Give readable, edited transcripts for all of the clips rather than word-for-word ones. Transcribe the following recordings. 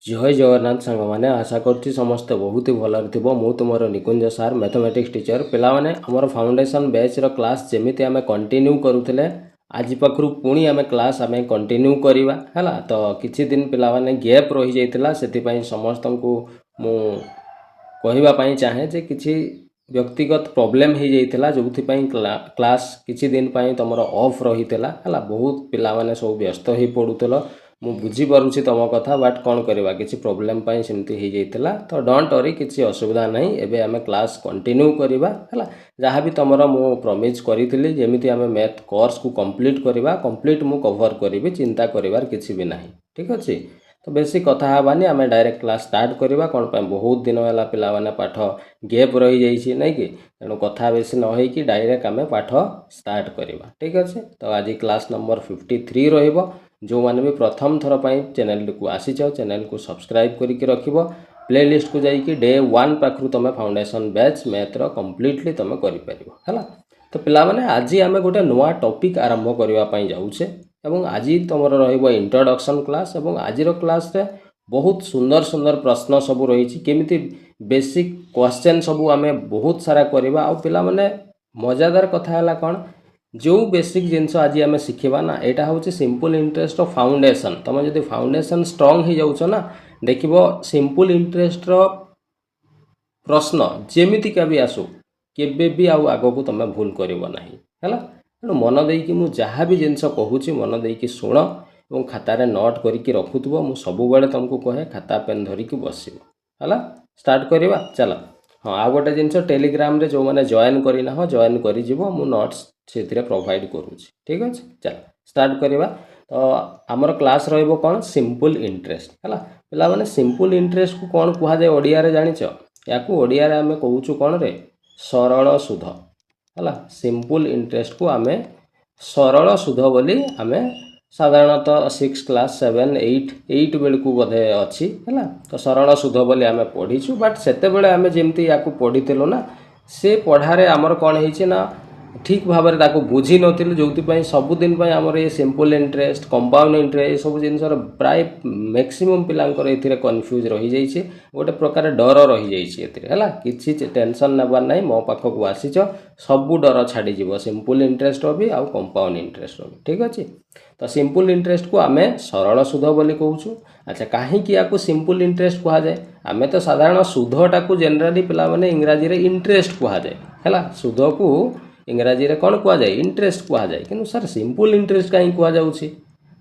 जय जगन्नाथ सांग मैंने आशा करुँच समस्ते बहुत ही भलरे थो मु तुम निकुंज सार मैथमेटिक्स टीचर पिलाने आमर फाउंडेशन बैच रो क्लास जमी आम कंटिन्यू करूले आज पाखु पुणी आम क्लास आम कंटिन्यू करवा है तो किछि दिन पिलाने गैप रही जाइतिला से समस्त को मु कहवाई चाहे जे किछि व्यक्तिगत प्रोब्लेम हो जाइतिला जो क्लास किछि दिन तुम ऑफ रही है बहुत पिलाने सब व्यस्त हो पड़ूल मु बुझीपारुछि तुम कथा बट कौन करवा किसी प्रोब्लेम सेमती हो जाइतिला तो डोंट वरी किसी असुविधा नहीं एबे आम क्लास कंटिन्यू करवा है जहाँ भी तुम मु प्रमिज करी जमी आम मैथ कोर्स को कंप्लीट करवा कंप्लीट मु कवर करी चिंता करिवार किछि भी नहीं ठीक अच्छे तो बेसी कथा हबानी आम डायरेक्ट क्लास स्टार्ट करवा कौन बहुत दिन है पिला माने पाठ गैप रही जाइए नहीं कि तेणु कथा बेसी न होइकी डायरेक्ट आम पाठ स्टार्ट करवा ठीक अच्छे तो आज क्लास नंबर 53 रहिबो जो मैंने भी प्रथम थर पर चैनल को आसीच चैनल को सब्सक्राइब करके रखिबो प्ले लिस्ट को जाइए डे 1 पाखु तुम फाउंडेशन बैच मैथ्र कम्प्लीटली तुम कर तो पिला माने आज आम गोटे नुआ टॉपिक आरंभ करने जाऊे एवं आज तुम रहिबो इंट्रोडक्शन क्लास एवं आज क्लास रे बहुत सुंदर सुंदर प्रश्न सब रही केमिति बेसिक क्वेश्चन सब आम बहुत सारा करवा आ पिला माने मजादार कथा है कौन जो बेसिक जिनस आज आम शिखा ना यहाँ हूँ सिंपल इंटरेस्ट फाउंडेशन तुम जो फाउंडेशन स्ट्रंग हो जाऊच ना देख सिंपल इंटरेस्ट प्रश्न जेमितिका भी आसू केबे भी आग को तुम भूल कर है तेणु मन देकी मु जहाँ भी जिनस कहूँ मन देकी शुण और खातार नोट करके रखुव मु सब तुमको कहे खाता पेन धरिकी बस है स्टार्ट करवा चल हाँ आ गोटे जिनस टेलीग्राम रे जो मैंने जॉइन करना हो जॉइन कर नोट्स से प्रोवाइड करुँच ठीक अच्छे चल स्टार्ट करवा तो आमर क्लास रहिबो कौन सिंपल इंटरेस्ट है पिला माने सिंपल इंटरेस्ट को कौन कह जाए ओडिया रे जानिच या ओडिया रे आमे कहूचु कौन रे सरल सुध है सिंपल इंटरेस्ट को आमे सरल सुध बोली आमे साधारणतः 6 क्लास 7 8 बेलू बोधे अच्छी है तो सरल सुध बोली आमे पढ़ीचु बट सेते बेले आमे जेमती याकू पढ़ीथिलु ना से पढ़ारे आमर कौन होइछि ना ठीक भाव में बुझी नी जो सबुदिन आमर ये सिंपल इंटरेस्ट कंपाउंड इंटरेस्ट सब जिन प्राय मैक्सिमम पिलांकर ए कन्फ्यूज रही जाइए गोटे प्रकार डर रही जाइए किसी टेंशन नबार ना मो पाखक आसीच सबू डर छाड़ीज सिंपल इंटरेस्ट भी आउ कंपाउंड इंटरेस्ट भी ठीक अच्छे तो सिंपल इंटरेस्ट को आम सरल सुध बोली कहूँ अच्छा कहीं या सिंपल इंटरेस्ट कह जाए आम तो साधारण सुधटा को जेनेराली पिला माने इंग्राजी रे इंटरेस्ट कह जाए है सुध को इंग्राजी रे कौन कह जाए इंटरेस्ट कह जाए कि सर सिंपल इंटरेस्ट कहीं कह जाउछि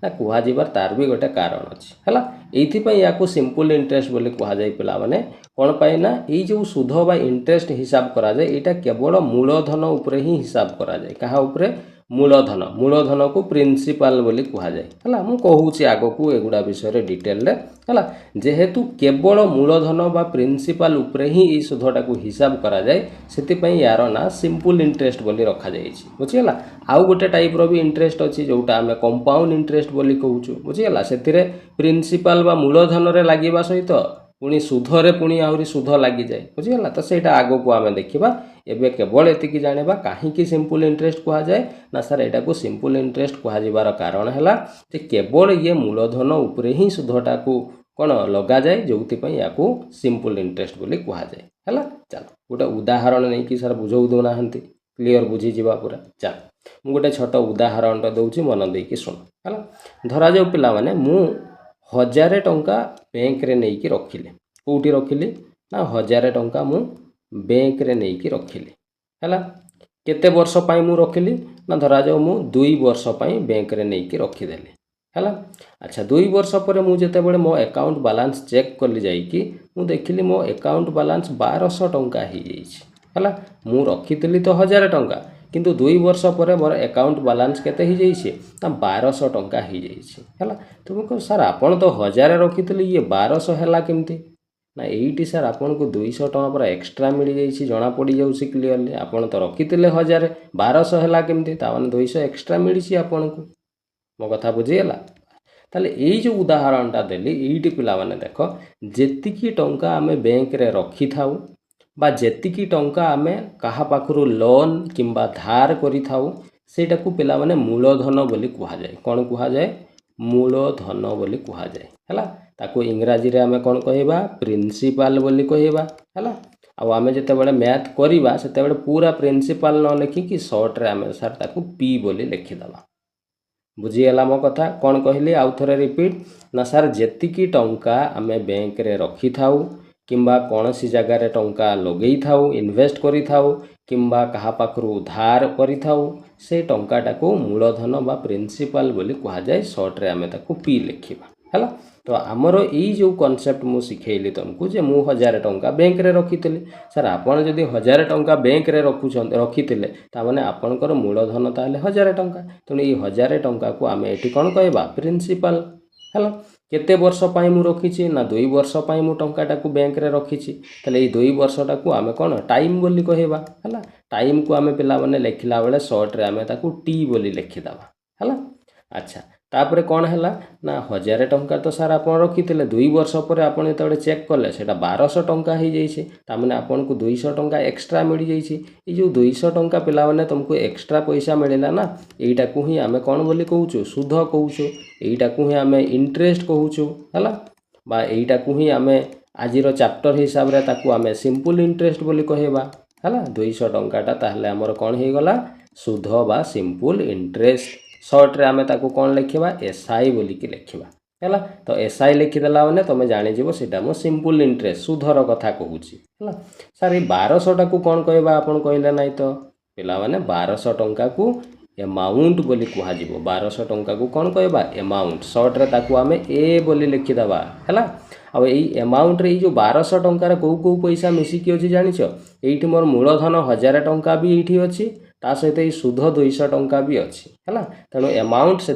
ना कह तार भी गोटे कारण अच्छी है ये सिंपल इंटरेस्ट बोली कह जाए पिला माने कौन पाए ना ये जो सुध बा इंटरेस्ट हिसाब करा जाए यहाँ केवल मूलधन उपरे ही हिसाब करा जाए कहा उपरे मूलधन को प्रिंसिपल बोली कह जाए है मुझे कहूँ आग को एगुड़ा विषय डिटेल है जेहेतु केवल मूलधन बा प्रिंसिपल उपरे ही ये सुधटा को हिसाब करा जाए से यार ना सिंपल इंटरेस्ट बोली रखा जाए बुझीगला आउ गोटे टाइप रो भी इंटरेस्ट अच्छी जोटा आम कंपाउंड इंटरेस्ट बोली कहूँ बुझीगला से प्रिंसिपल बा मूलधन रे लागिबा सहित पुणी सुधरे पुणी आहरी सुध लगी जाए बुझीगला तो सहीटा आग को आम देखा एबे केवल एतिकी जानिबा कहीं सिंपल इंटरेस्ट कह जाए ना सर यहाँ को सिंपल इंटरेस्ट कह कारण है कि केवल ये मूलधन उपरे ही सुधटा को कौन लगा जाए जो या सिंपल इंटरेस्ट बोली कह जाए है चल गोटे उदाहरण नहीं कि सर बुझाऊ दौना क्लीयर बुझीजा पूरा चल मु गोटे छोट उदाहरण दूसरी मन देकी शुण है धरा जाऊ पिला माने मु 1000 टंका बैंक रे नहीं कि रखिले कौटी रखिली ना 1000 टंका मु बैंक रे नहीं कि रखिली है केते वर्ष पाई मु रखिली ना धरा जाऊ मु 2 वर्ष पाई बैंक रे नहीं कि रखिदेली है अच्छा 2 वर्ष पर मु जेते बळे मो अकाउंट बैलेंस चेक कली जाई कि मु देखिली मो अकाउंट बैलेंस 1200 टंका ही जाइछि है मु रखितली तो 1000 टंका किंतु 2 वर्ष पर मोर अकाउंट बैलेंस केते ही जाइछि ना 1200 टंका ही जाइछि है तुम कह सर आपन तो 1000 रखितली ये 1200 हैला केमती ना एटी सर आपन को 200 टंका पर एक्स्ट्रा मिल जाइछि जना पड़ी जाउछि क्लियरली आपन तो रखितले 1000 1200 हैला केमती ता माने 200 एक्स्ट्रा मिलिछि आपन को मो कथा बुझीगला ताले एई जो उदाहरणटा देली एइटी पिला माने देख जेतिकी टंका आमे बैंक रे रखी थाउ बा जेतिकी टंका आमे कहा पाखरु लोन किंबा धार करि थाउ सेटा को पिला माने मूलधन बोली कहा जाए कौन कहा जाए मूलधन बोली कहा जाए है ताको इंग्राजी रे आमे कोन कहबा प्रिंसिपल बोली कहबा हैला। आउ आमे जेतेबेले मैथ करिबा सेतेबेले पूरा प्रिंसिपल न लिखि कि शॉर्ट रे आमे सर ताको पी बोली लिखि दबा। बुझीगला मो कथा कौन कहली आउ थरे रिपीट ना सर जेतिकी टंका आमे बैंक रे रखी थाउ किंबा कौनसी जगार टंका लगे थाउ इन्वेस्ट करी थाउ किंबा कहा पाखरु धार करी थाउ से टंकाटा को मूलधन बा प्रिंसिपल बोली कहा जाए शॉर्ट रे आमे ताको पी लिखिबा हैला। तो आमर यही जो कॉन्सेप्ट मु शिखेली तुमको जे मु 1000 टंका बैंक रे रखीतिली सर आपन जदि 1000 टंका बैंक रे रखीतिले तामाने आपनकर मूलधन ताले 1000 टंका तेणु ये 1000 टंका को आमे एठी कोन कहबा प्रिंसिपल हैला। केते वर्ष पाई मु रखीची ना 2 वर्ष पाई मु टंकाटा को बैंक रे रखीची तले ये 2 वर्षटा को आमे कोन टाइम बोली कहबा हैला। टाइम को आमे पिला माने लेखिला बेले शॉर्ट रे आमे ताको टी बोली लिखि दबा हैला। अच्छा तापरे कौन है ना 1000 टंका तो सार आप रखीते 2 वर्ष पर आप जो चेक कले से 1200 टंका हो जाइए ताने आपन को 200 टंका एक्स्ट्रा मिल जाइए। ये जो 200 टंका पिला माने तुमको एक्स्ट्रा पैसा मिलला ना यहीटा को ही आमे कौन बोली कहूँ सुध कहूँ यहीटा को ही आमे इंटरेस्ट कहूँ है बा यहीटा को ही आमे आजिर चैप्टर हिसाब रे ताकू आमे सिंपल इंटरेस्ट बोली कहबा है 200 टंकाटा ताहले हमर कौन हो गला सुध बा सिंपल इंटरेस्ट शॉर्ट रे आमे ताकू कौन लिखिबा एसआई बोली कि लिखिबा हैला। तो एसआई लिखिदेला माने तुम जानिजिबो सेटा मो सिंपल इंटरेस्ट सुधर कथा कहूची हैला। सर ये 1200 टा को कौन कहबा आपन कहले नाही तो पिला माने 1200 टंका को अमाउंट बोली कहा जिवो 1200 टंका को कौन कहबा अमाउंट शॉर्ट रे ताकू आमे ए बोली लिखिदबा हैला। अब यही अमाउंट रे जो 1200 टंकार कौ पैसा मिसिकी अच्छी जानिछ एठी मोर मूलधन 1000 टंका भी एठी अच्छी ता सहित ये सुध 200 टंका भी अच्छी है तेणु अमाउंट से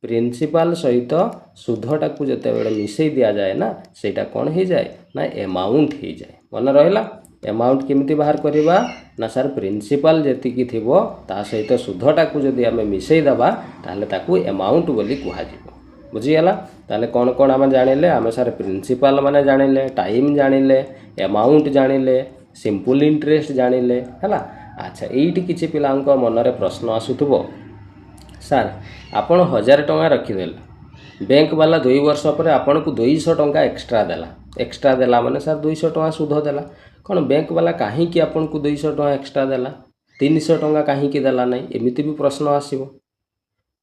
प्रिंसिपल सहित सुधटा को जिते बड़े मिसई दि जाए ना सेटा कौन हो जाए ना अमाउंट हो जाए मन रहा। अमाउंट केमिति बाहर करवा ना सर प्रिंसिपल जेतिकी थिबो ता सहित सुधटा को जदि आमे मिसई दबा ताहले ताकू अमाउंट बोली कुहाजिबो। बुझीगला ताहले कौन कौन आमे जानिले आमे सर प्रिंसिपल माने जानिले टाइम जानिले अमाउंट जानिले सिंपल इंटरेस्ट जानिले हैला। अच्छा यही किसी पिला मनरे प्रश्न आसुथबो सर आपन 1000 टंका रखीदेले बैंक वाला 2 वर्ष पर आपन को 200 टंका एक्स्ट्रा देला माने सर 200 टंका सुध देला कौन बैंक वाला कहीं आपन को 200 टंका एक्स्ट्रा देला 300 टंका कहीं देला नहीं एमिति भी प्रश्न आसीबो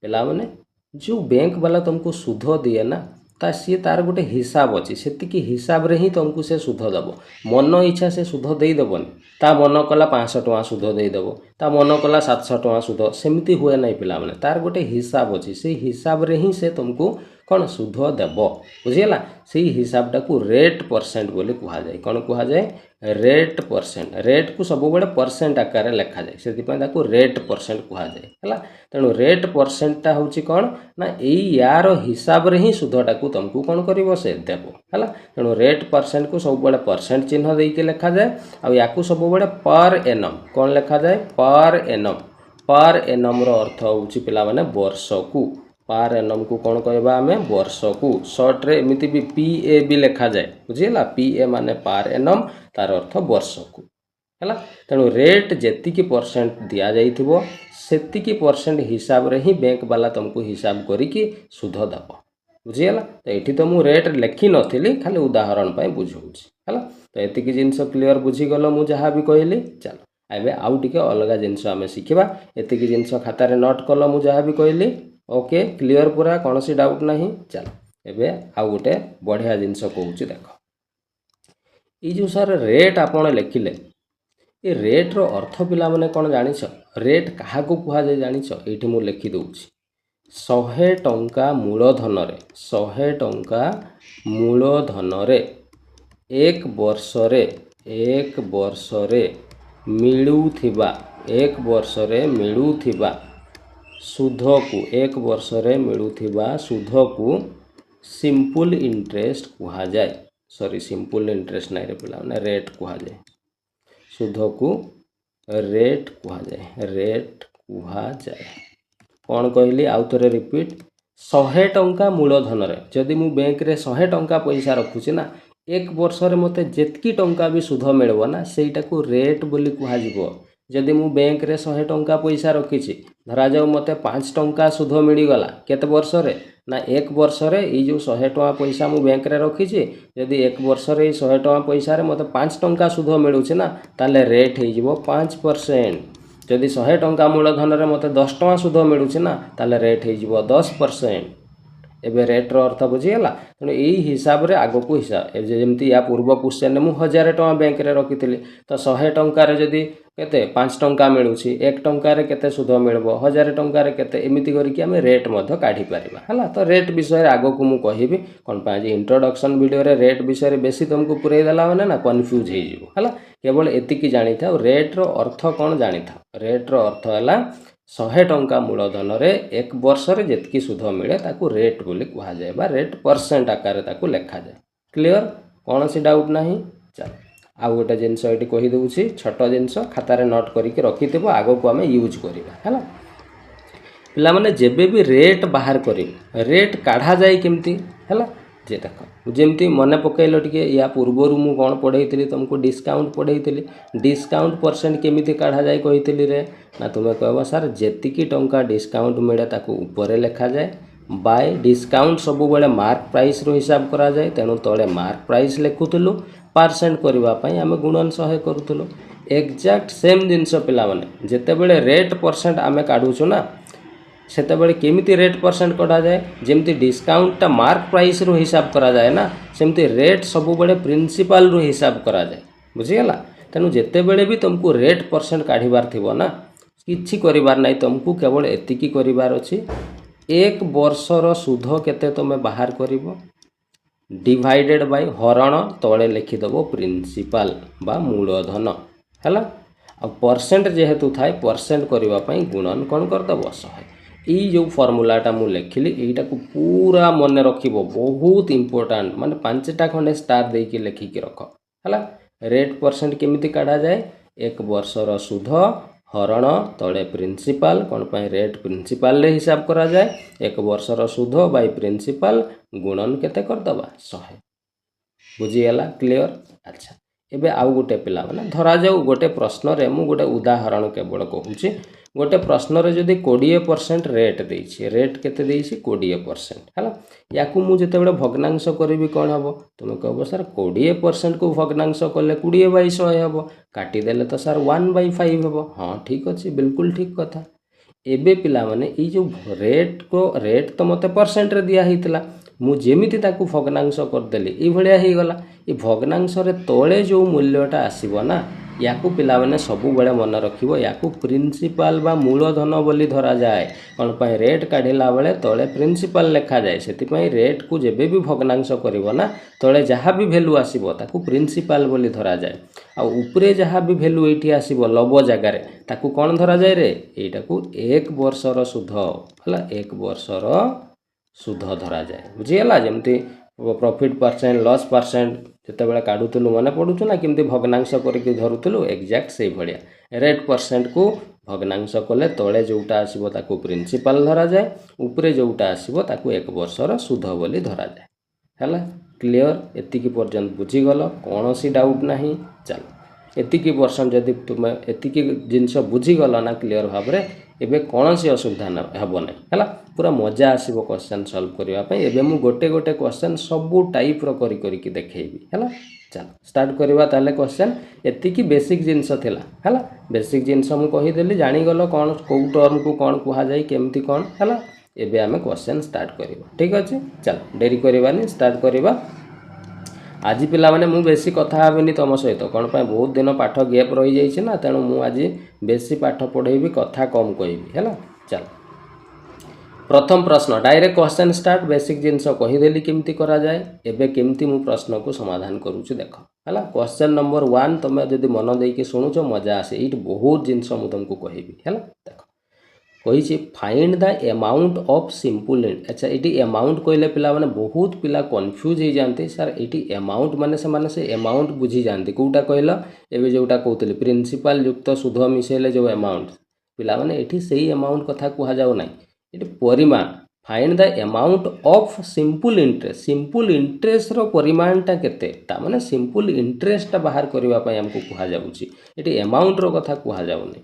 पिला माने जो बैंक वाला तुमको सुध दिए ना ता सी तार गोटे हिसाब अच्छी से हिसाब रे ही तुमको से सुध दब मन इच्छा से सुध दे देबनी ता मन कला 500 टंका सुध दे देबो ता मन कला 700 टंका सुध सेमिति हुए नहीं पिला माने तार गोटे हिसाब अच्छी से हिसाब रे ही से तुमको कौन सुध देब बुझीगला। से हिसाबटा को रेट परसेंट बोली कहा जाए कौन कहा जाए रेट परसेंट रेट को सब बड़े परसेंट आकार लिखा जाए से रेट परसेंट कहा जाए है तेणु रेट परसेंटटा हूँ कौन ना यही यार हिसाब रे ही सुधटा को तुमको कौन कर से देव है तेणु रेट परसेंट को सब बड़े परसेंट चिन्ह देके लिखा जाए और या सब बड़े पर एनम कौन लिखा जाए पर एनम अर्थ हूँ पिला माने वर्ष को पार एनम को कौन कहबा आमे वर्ष को शॉर्ट रे एमिति भी पी ए भी लिखा जाए बुझीगला पी ए माने पार एनम तार अर्थ वर्ष को है तेणु रेट जेतिकी परसेंट दिया जाइथिबो सेतिकी परसेंट हिसाब रे ही बैंक वाला तुमको हिसाब करिकी सुध दब बुझीगला। तो ये तो मुझे रेट लिखी नथिली खाली उदाहरण पाई बुझाऊँगी है तो एतिकी जिनस क्लीयर बुझीगल मु जहाँ भी कहली चलो एबे आउ टिके अलग जिनस आमे शिखिबा एतिकी जिनस खातार नोट कल मु जहाँ भी कहली ओके क्लीयर पूरा कौन सी डाउट नहीं। चलो एबे आउ गोटे बढ़िया जिनस कहूँ देख ये जो सर रेट आपड़ लिखिले ये रेट रो अर्थ पिला माने कौन जानिछ रेट क्या कह जाए जानिछ ये मुझे लिखिदे 100 टंका मूलधन रे 100 टंका मूलधन रे एक वर्ष रे मिलुथिबा सुध को एक वर्ष रे मिलुथिबा सुध को सिंपल इंटरेस्ट कहा जाए सॉरी सिंपल इंटरेस्ट नहीं रे पिला माने रेट कहा जाए सुध को रेट कहा जाए कौन कहली आउ थरे रिपीट 100 टंका मूलधन रे जदि मु बैंक रे 100 टंका पैसा रखुची ना एक वर्ष रे मते जेतकी टंका भी सुध मिलबो ना सेटा को रेट बोली कहा जिवो जदि मु बैंक रे 100 टंका पैसा रखी धरा जाऊ मते 5 टंका सुध मिलगला केते वर्ष रे ना 1 वर्ष रे ई जो 100 टंका पैसा मु बैंक रे रखी जदि 1 वर्ष रे 100 टंका पैसा रे मते 5 टंका सुध मिलुछि ना ताले रेट हे जिवो 5%। जदि 100 टंका मूलधन रे मते 10 टंका सुध मिलुछि ना ताले रेट हे जिवो 10%। एबे रेट्र अर्थ बुझीगला तेणु यही हिसाब रे आग को हिसाब जमती या पूर्व क्वेश्चन मु 1000 टंका बैंक रे रखी तो 100 टंकार जदि केते 5 टंका मिलुछि 1 टंकार केते सुध मिलबो 1000 टंकार केते एमिति करिकि आमे रेट मध्य काढी परिबा हला। तो रेट विषय आग को मु कहिबी कोन पा जे इंट्रोडक्शन वीडियो रे रेट विषय रे बेसी तुमको पुरै देला माने ना कंफ्यूज हे जिवो हला। केवल एतिकी जानि था रेट रो अर्थ कोन जानि था। रेट रो अर्थ हला 100 टंका मूलधन रे 1 वर्ष रे जेतकी सुध मिले ताकू रेट बोली कहा जाए बा रेट परसेंट आकार ताकू लिखा जाए। क्लियर कौन सी डाउट नहीं। चल आउ गोटे जिनस ये कही दूसरी छोट जिनस खातार नोट करके रखिथो आग को आम यूज करवा है पिला माने जेबे भी रेट बाहर कर रेट काढ़ा जाए केमती है जे देख जमती मन पकईल टे या पूर्वर मु कौन पढ़ई तुमको डिस्काउंट पढ़ई डिस्काउंट परसेंट केमिति काढ़ा जाए कही रे ना तुम्हें कह सार जेतिकी टंका डिस्काउंट मिले ताकू ऊपर लिखा जाए बाय डिस्काउंट सब बेले मार्क प्राइस रो हिसाब करा जाए तेणु तले मार्क प्राइस लिखुलु परसेंट करने आम गुणन 100 करूँ एक्जाक्ट सेम जिनस पिला माने जेते बेले रेट परसेंट आम काढ़ुचु ना सेते बेले केमिति रेट परसेंट कढ़ा जाए जेमती डिस्काउंटटा मार्क प्राइस रो हिसाब करा जाए ना सेमती रेट सब बेले प्रिंसिपल रो हिसाब करा जाए बुझीगला। तेणु जेते बेले भी तुमको रेट परसेंट काढ़ीबार थिबो ना किछि करिबार नाही तुमको केवल एतिकी करिबार अछि 1 वर्षर सुध केते तुमे बाहर करिवो डिवाइडेड बाय हरण तले लिखिदेव प्रिंसिपल बा मूलधन है आ परसेंट जेहेतु थाए परसेंट करने गुणन कौन करदेव 100 यही जो फर्मूलाटा मु लिखिली यहीटा को पूरा मन रखिबो बहुत इंपोर्टेंट माने 5टा खंडे स्टार देकी लिखिकी रख है रेट परसेंट केमिति काढ़ा जाए 1 वर्षर सुध हरण तले प्रिंसिपल कौन पाई रेट प्रिंसिपल रे हिसाब करा जाए 1 वर्षर सुध बाय प्रिंसिपल गुणन केते करदबा 100 बुझीगला। क्लियर। अच्छा एबे आउ गोटे पिला माने धरा जाऊ गोटे प्रश्न रे मु गोटे उदाहरण केवल कहूची गोटे प्रश्न रे जदि 20% रेट देछि रेट केते देछि 20% हला याकू मु जते बेले भग्नांश करबी कोन हबो तुम कहबो सर 20% को भग्नांश करले 20/100 हबो काटी देले तो सर 1/5 हबो। हां ठीक अछि बिल्कुल ठीक कथा। एबे पिला माने ई जो रेट तो मते परसेंट रे दिया हितला मु जेमिति ताकू भग्नांश करदेली ई भलिया ही गला ई भग्नांश रे तळे जो मूल्यटा आसीबो ना याकू पिला माने सबु बेले मन रखिबो याकू प्रिंसिपल बा मूलधन बोली धरा जाए कोन पय रेट काढिला बेले तळे प्रिंसिपल लिखा जाए सेति पय रेट को जेबे भी भग्नांश करिवो ना तळे जहा भी वैल्यू आसीबो ताकू प्रिंसिपल बोली धरा जाए आ ऊपरे जहा भी वैल्यू एठी आसीबो लब जगह रे ताकू कोन धरा जाए रे एटा को 1 वर्षर सुध हला 1 वर्षर सुध धरा जाए बुझीगला। जमती प्रॉफिट परसेंट लॉस परसेंट जिते बड़े काढ़ुलु मन पड़ू ना किमती भग्नांश करके धरुलु एक्जाक्ट से भाया रेट परसेंट को भग्नांश कले तले जोटा आसीबो ताकू प्रिंसिपल धरा जाए ऊपरे जोटा आसीबो ताकू 1 वर्षर सुध बोली धरा जाए हैला। क्लियर एतिकी पर्यंत बुझीगल कौन सी डाउट नहीं। चल एतिकी परसेंट जदि तुम एतिकी जिनस बुझीगल ना क्लियर भाव में एबे कौन सी असुविधा हेब ना है पूरा मजा आसो क्वेश्चन सॉल्व करने एबे मु गोटे गोटे क्वेश्चन सबू टाइप रो करी देखैबी है। चल स्टार्ट करवा ताले क्वेश्चन एतिकी बेसिक जिनस थिला है बेसिक जिनस मु कहीदेली जानीगल कौन कौ टर्म को कौन कह जाए केमती कौन है एबे आमे क्वेश्चन स्टार्ट करवा ठीक अच्छे। चल डेरी करवानी स्टार्ट करवा। आज पिला माने मु बेसी कथा हेबिनी तुम सहित कौन पाए बहुत दिन पाठ गैप रही जाइए ना तेणु मु आज बेसी पाठ पढ़ेबी कथा कम कहबी है। चल प्रथम प्रश्न डायरेक्ट क्वेश्चन स्टार्ट बेसिक जिनस कहीदेली केमती करा जाए एबे केमती मु प्रश्न को समाधान करूछु देख है। क्वेश्चन नंबर 1 तुम जदि मन देकी शुणुच मजा आसे ये बहुत जिनस मु तुमको कहबी है। देख कही find the amount of simple int. अच्छा ये अमाउंट कहले पिला माने बहुत पिला कन्फ्यूज हो जाते सर ये अमाउंट माने से अमाउंट बुझी जाते कौटा कहल एवं जोटा कहते प्रिंसिपल युक्त सुध मिसेले जो अमाउंट पिला माने ये से अमाउंट कथा कह जाऊ ना ये परिमाण find the amount of simple interest परिमाणटा केते तामाने सिंपल इंटरेस्टटा बाहर करने आमको कह जाऊँगी ये अमाउंटर कथा कह जाऊनी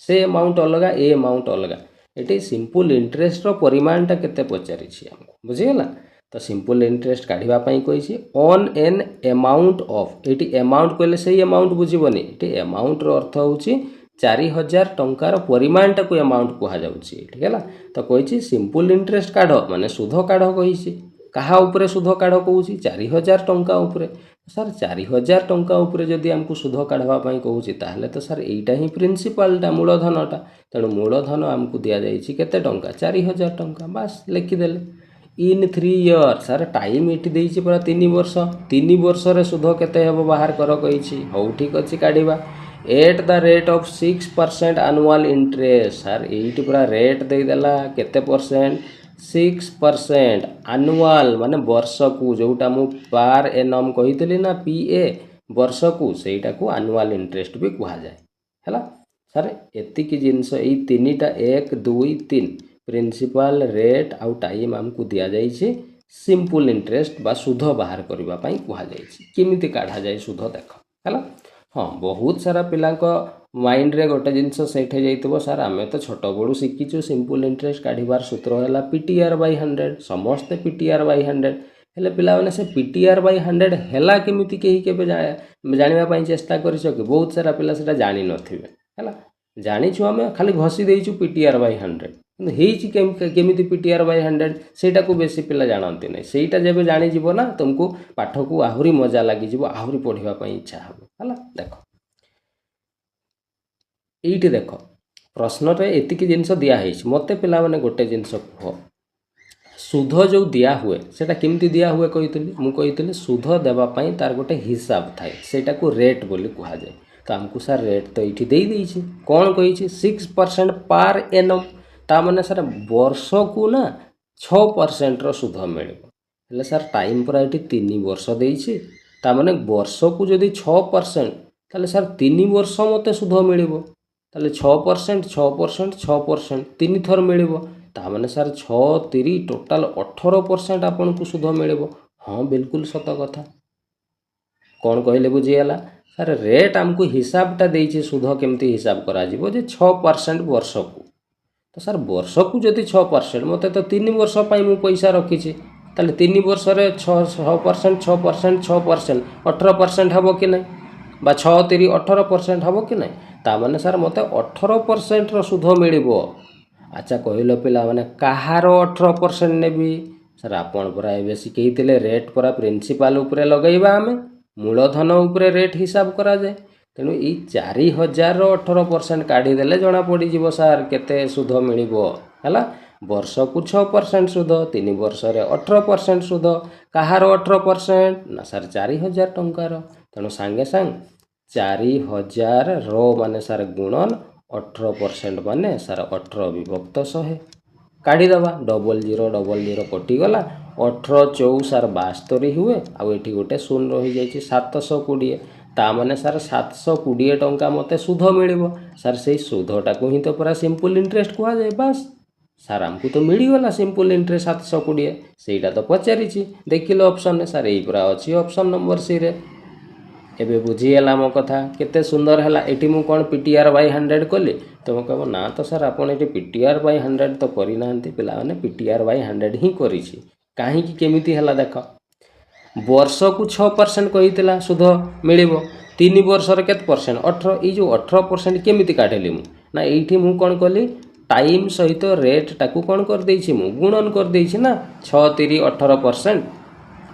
से अमाउंट अलग ए अमाउंट अलग ये सिंपल इंटरेस्टर परिमाणटा केते पचारि आमको बुझीगला तो सिंपल इंटरेस्ट काढ़ापी कही ऑन एन अमाउंट ऑफ ये अमाउंट कहले से अमाउंट बुझीबनी ये अमाउंटर अर्थ होची 4000 टंकार परिमाणटा को अमाउंट कह जाऊँगी ठीक है तो कही सिंपल इंटरेस्ट काढ़ माने सुध काढ़ कही कहा उपरे सुध काढ़ कहूँ 4000 टंका उपरे सर 4000 टंका उपरे जदि आमको सुध काढ़ापी कहूँ ताहले तो सर यहीटा ही प्रिंसिपालटा मूलधनटा तेणु मूलधन आमको दि जाइए केते टंका 4000 टंका बास लिखिदेले इन 3 इयर्स सर टाइम ये देती पूरा 3 वर्ष 3 वर्ष रे सुध केते हेबो बाहर कर कही हौ ठीक अच्छे काढ़ा eight the rate of 6% annual interest sir ये पूरा रेट देदेला केते परसेंट 6% एनुअल माने वर्ष को जोटा मु पार एनम कही ना पीए वर्ष को सेटा को एनुअल इंटरेस्ट भी कह जाए है सर एतिकी जिनस ये 3टा 1 2 3 प्रिंसिपल रेट आउ टाइम आमको दि जाइए सिंपल इंटरेस्ट बा सुध बाहर करने कह जाइए काढ़ा जाए सुध देख है हाँ बहुत सारा पिला माइंड रे गोटे जिनस सेट हो जाइए सर आम तो छोट बड़ू शिखीचु सिंपल इंटरेस्ट काढ़ार सूत्र है पीटीआर बाय 100 समस्ते पीटीआर बाय 100 हेले पिला माने से पीटीआर बाय 100 है केमिति कहीं के जानापी चेष्टा कर बहुत सारा पिला से जानी नथिबे है जानीचु आम खाली घसी देचु पीटीआर बाय 100 केमिति पीटीआर बाय 100 सेटा को बेसी पिला जानते ना सेटा जब जानी जीव ना तुमको पाठ को आहरी मजा लगी आहरी पढ़ाई इच्छा हम है देख ये देख प्रश्न एतिकी जिनस दिखाई मत पिला माने गोटे जिनस कह सुध जो दिया हुए सेटा केमती दिया हुए कही सुध देवाई तार गोटे हिसाब थाए सेटा को रेट बोली कह जाए तो आमको सर रेट तो ये देदेछि कौन कही 6% पार एनम ता माने सर वर्ष को ना 6% सुध मिले सर टाइम पूरा ये 3 वर्ष देछि ता माने वर्ष को जदि 6% ताले सर 3 वर्ष मते सुध मिल ताले 6% 6% 6% 3 थर मिल ता माने सर 6 3 टोटाल 18% आपन को सुध मिल हाँ बिल्कुल सत कथा कौन कहले बुझीगला सर रेट आमको हिसाबटा देछि सुध केमती हिसाब करा जिवो जे 6% वर्ष को तो सर वर्ष को जदि 6% मत तो 3 वर्ष मु पैसा रखी ताले 3 वर्ष 6% 6% 6% 18% हम कि ना 6 3 18% हम कि ना ताने सर मत 18% सुध मिल अच्छा कहल पिला माने कहार 18% नेबी सर आपन पूरा ए शिखई रेट पूरा प्रिंसिपाल उपरे लगेबा आमे मूलधन उपरे रेट हिसाब करा जाए तेणु ये 4000 18% काढ़ीदे जना पड़ज सार केते सुध मिल है वर्ष को 6% सुध 3 वर्ष 18% सुध कहार 18% ना सर 4000 टंकार तेणु सांगे सांग 4000 माने सर गुणन 18% माने सर 18 विभक्त 100 काढ़ीदबा 0000 कटिगला 18 4 सर 72 हुए आउ ये गोटे शून्य रही जाइए 720 ता माने सर 720 टंका मते सुध मिल सर से सुधटा को ही तो पूरा सिंपल इंटरेस्ट कह जाए बस सर आमको तो मिलगला सिंपल इंटरेस्ट 720 सेटा तो पचारि देखिल ऑप्शन सर यही पूरा अच्छी ऑप्शन नंबर सी रे एबे बुझीगला मो कथा केते सुंदर है ये मुझे कौन पीटीआर बाय 100 कली तुम कह ना तो सर आपड़ ये पीटीआर बाय 100 तो करना पे पीटीआर बाय 100 ही करी कहीं केमिति है देख वर्ष को 6% कही सुध मिल 3 वर्ष केत परसेंट 18 ये जो 18% केमिति काढ़ली ना ये मुझे कौन कली टाइम सहित रेट टाकू कौन कर देछि मु गुणन कर देछि ना 6 3 18%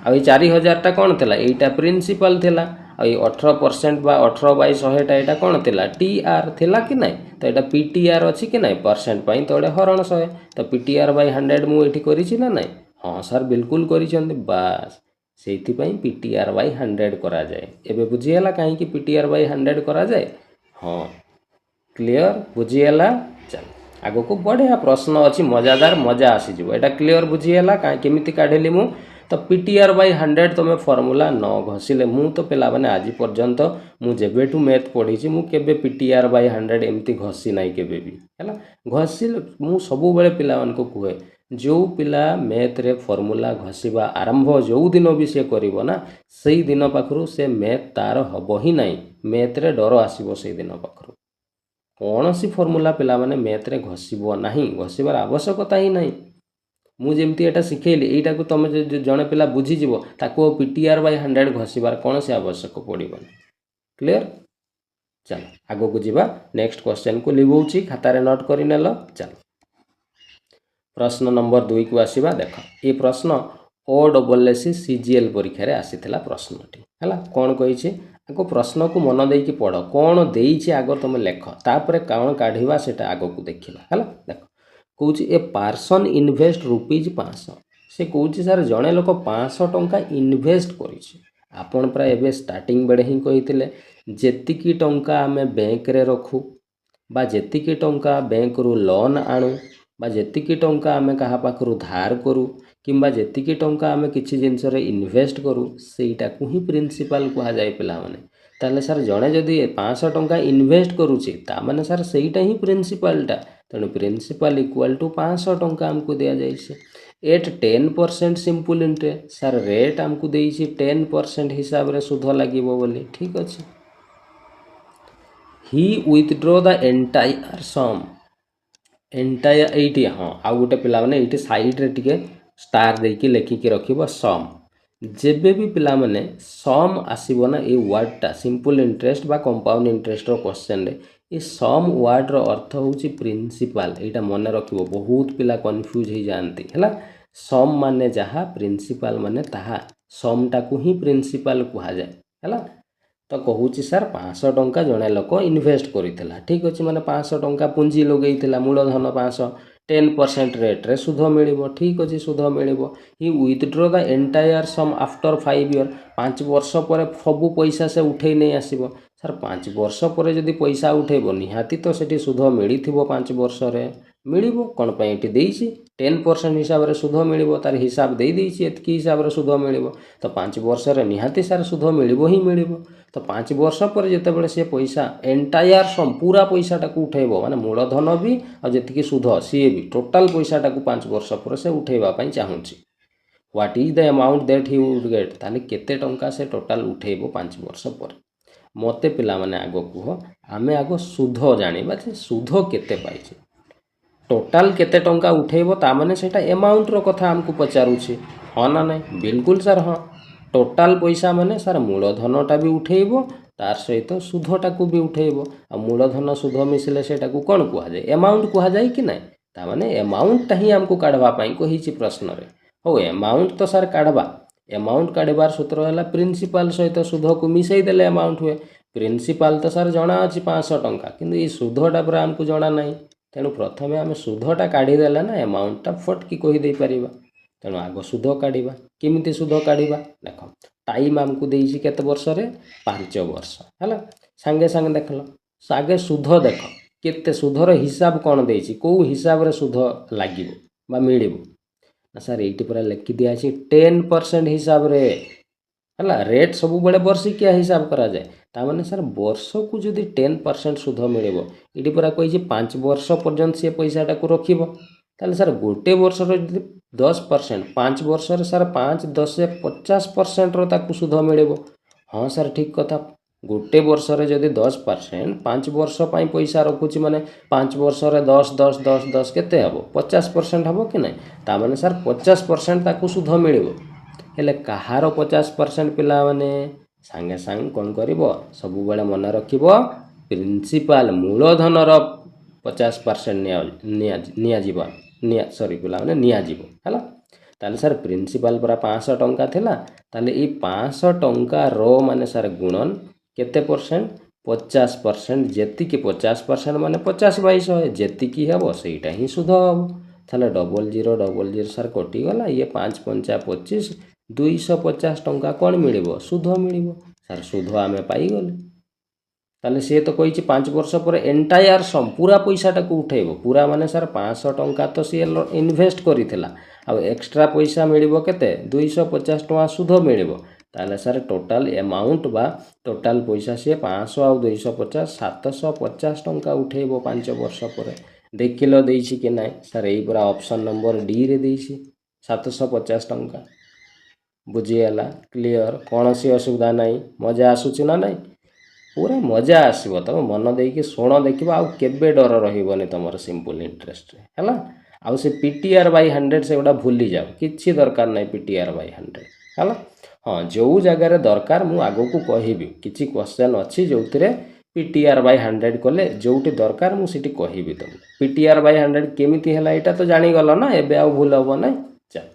आ 4000 टा कौन थिला एटा प्रिंसिपल थिला आ 18% बा 18/100 टा एटा कौन थिला टीआर थिला कि नहीं तो एटा पीटीआर अछि कि नहीं परसेंट पई तो एटा हरण 100 तो पीटीआर बाय 100 मु एठी करिछि ना नहीं हाँ सर बिल्कुल करिछन्ते बास सेति पई पीटीआर बाय 100 करा जाए एबे बुझीगला काहे कि पीटीआर बाय 100 करा जाए हाँ क्लियर बुझीगला चल आगो को बढ़िया प्रश्न अच्छी मजादार मजा आसीज एटा क्लियर बुझीगला कहीं केमिति काढ़ली मु तो पीटीआर बाय 100 तुम फॉर्मूला न घसिले मु तो पिला माने आज पर्यंत मु जेबेठू मैथ पढ़ी मु केबे पीटीआर बाय 100 एमती घसी नाई केबे भी है घसिले मु सबु बेले पिला मान को कहे जो पिला मैथ रे फॉर्मूला घसीबा आरंभ जो दिन भी से करिवो ना सेई दिन पाखरु से मैथ तार हबो ही नहीं मैथ रे डर आसीबो सेई दिन पाखरु कौनसी फॉर्मूला पिला माने मैथ रे घसीबो नहीं घसीबार आवश्यकता ही नहीं मु जेमती एटा शिखेली एटा को तमे जणे पिला बुझी जिवो ताको पीटीआर बाय 100 घसीबार कौनसी आवश्यक पड़िबो क्लियर चलो आगो को जीवा नेक्स्ट क्वेश्चन को लिखौछि खातारे नोट करि नेलो चलो प्रश्न नंबर 2 को आसीबा देखो ये प्रश्न OSSC CGL परीक्षा रे आसीथिला प्रश्नटी हला कोन कहिछि आगो प्रश्न को मन देई कि पढो कोन देइछि आगो तुम लेख तापरे कोन काढिबा सेटा आगो को देखिबा हला देखो कहूछि ए पर्सन इन्वेस्ट रुपीज 500 से कहूछि सर जणे लोक 500 टंका इन्वेस्ट करिछि आपण प्राय एबे स्टार्टिंग बेडे ही कहिथिले जेतिकी टंका आमे बैंक रे रखू बा जेतिकी टंका बैंक रु लोन आणु बा जेतिकी टंका आमे कहा पाखरु धार करू किंबा जेतिकी टंका आमे किछि जिंस रे इन्वेस्ट करू सेटा को ही प्रिंसिपल कहा जाय पिला माने ताले सर जणे जदी 500 टंका इन्वेस्ट करूछि ता माने सर सेटा ही प्रिंसिपल टा तणु प्रिंसिपल इक्वल टू 500 टंका हमको दिया जाइछे at 10% simple interest sir rate हमको देइछि 10% हिसाब रे सुध लागिबो बोली ठीक अछि he withdraw the entire sum entire एटी हाँ आउ गोटे पिला माने एटी साइड रे टिके स्टार देकी लेखिकी रखिबो सम जेबे भी पिला माने सम आसीबो ना ए वर्ड टा सिंपल इंटरेस्ट बा कंपाउंड इंटरेस्ट रो क्वेश्चन रे ए सम वर्ड रो अर्थ होउची प्रिंसिपल एटा मन रखिबो बहुत पिला कंफ्यूज हो जानती हैला सम माने जहा प्रिंसिपल माने ताहा सम टा को ही प्रिंसिपल कहा जाय हैला तो कहूँ सर 500 टंका जड़े लोक इन्वेस्ट करथिला ठीक अच्छे माने 500 टंका पुंजी लगेइथिला मूलधन 500 10% रेट रे सुध मिलिबो ठीक अच्छे सुध मिलिबो he withdraw the entire sum after 5 year 5 वर्ष पर सबु पैसा से उठे नहीं आसीबो सर 5 वर्ष पर जदि पैसा उठेबो निहाती तो सेठी सुध मिलिथिबो 5 वर्ष रे मिलिबो कोन पय एटी देइछि 10% हिसाब रे सुध मिलिबो तार हिसाब देइ देइछि एतकी हिसाब रे सुध मिलिबो तो 5 वर्ष रे निहाती सर सुध मिलिबो ही मिलिबो तो 5 वर्ष पर जेते बेले से पैसा एंटायर सम पूरा पैसा टाकू उठेबो माने मूलधन भी आ जेतिकी सुध सी भी टोटल पैसा टाकू 5 वर्ष पर से उठेबा पई चाहूछि what is the amount that he would get ताले केते टंका से टोटल उठेबो 5 वर्ष पर मते पिला माने आगो कुहो आमे आगो सुध जानिबा जे सुध केते पाइछि टोटल केते टंका उठेबो ता माने सेटा अमाउंट रो कथा हमको पचारुछि हां ना नहीं बिल्कुल सर हां टोटल पैसा माने सर मूलधनटा भी उठेबो तार सहित सुधटा को भी उठेबो आ मूलधन सुध मिसले सेटा को कोन कुहा जाय अमाउंट कुहा जाय कि नै ता माने अमाउंट ता ही हमको काढवा पई कहिछि प्रश्न रे हो अमाउंट तो सर काढवा अमाउंट काढबार सूत्र हला प्रिंसिपल सहित सुध को मिसई देले अमाउंट हुए प्रिंसिपल तो सर जणा अछि 500 टंका किंतु ई सुधटा पर हमको जणा नै तेणु प्रथमे आम सुधटा काढ़ी देला ना अमाउंटटा फटकी कही दे परिबा तेणु आग सुध काढ़ा केमिति सुध काढ़ा देख टाइम आमको देइछि केते वर्ष रे 5 वर्ष हैला संगे संगे देखल आगे सुध देख केते सुधर हिसाब कोन देइछि को हिसाब रे सुध लागिबो बा मिलिबो ना सर एटी पूरा लिखि दिया अछि 10% हिसाब रे हैला रेट सब बड़े वर्षिकिया हिसाब करा जाए ता माने सर वर्ष को जदि 10% सुध मिलिबो इटी पूरा कहि 5 वर्ष पर्यंत से पैसाटा को रखिबो ताले सर गोटे वर्ष रे 10% 5 वर्ष रे सर 5 10 से 50% रो ताकू सुध मिलिबो हां सर ठीक कथा गोटे वर्ष रे जदि 10% 5 वर्ष पई पैसा रखुची माने 5 वर्ष रे 10 10 10 10 केते हबो 50% हबो कि नै ता माने सर 50% ताकू सुध मिलिबो हेले कहार 50% पिला माने सांगे सांग कौन करिबो सबु बेले मन रखिबो प्रिंसिपल मूलधन रो 50% निया जीवा निया सॉरी पिला माने निया जीवो हला ताले सर प्रिंसिपल पूरा 500 टंका थिला ताले ई 500 टंका रो माने सर गुणन केते परसेंट 50% जेति की 50% माने 50 22 है जेति की हबो सेटा ही सुध हबो ताले 0000 सर कटि गला ये 5 5 25 250 टंका कौन मिलिबो सुध मिलिबो सर सुध आमे पाई गले ताले से तो कहिछि 5 वर्ष पर एंटायर सम पूरा पैसाटा को उठेबो पूरा माने सर 500 टंका तो से इन्वेस्ट करिथिला आ एक्स्ट्रा पैसा मिलिबो केते 250 टंका सुध मिलिबो ताले सर टोटल अमाउंट बा टोटल पैसा से 500 आ 250 750 टंका उठेबो 5 वर्ष पर ଦେଖିଲ ଦେଇଛି କି ନାହିଁ ସାର୍ ଏଇ ପୁରା ଅପସନ୍ ନମ୍ବର ଡିରେ ଦେଇଛି 750 ଟଙ୍କା। ବୁଝିଗଲା କ୍ଲିଅର କୌଣସି ଅସୁବିଧା ନାହିଁ ମଜା ଆସୁଛି ନା ନାହିଁ ପୁରା ମଜା ଆସିବ ତୁମେ ମନ ଦେଇକି ଶୁଣ ଦେଖିବ ଆଉ କେବେ ଡର ରହିବନି ତୁମର ସିମ୍ପଲ୍ ଇଣ୍ଟରେଷ୍ଟରେ ହେଲା। ଆଉ ସେ PTR ବାଇ 100 ସେଗୁଡ଼ା ଭୁଲି ଯାଅ କିଛି ଦରକାର ନାହିଁ PTR ବାଇ 100 ହେଲା। ହଁ ଯେଉଁ ଜାଗାରେ ଦରକାର ମୁଁ ଆଗକୁ କହିବି କିଛି କ୍ୱେଶ୍ଚନ୍ ଅଛି ଯେଉଁଥିରେ PTR ବାଇ 100 କଲେ ଯେଉଁଠି ଦରକାର ମୁଁ ସେଠି କହିବି ତୁମକୁ। PTR ବାଇ 100 କେମିତି ହେଲା ଏଇଟା ତ ଜାଣିଗଲ ନା ଏବେ ଆଉ ଭୁଲ ହେବ ନାହିଁ। ଚାଲ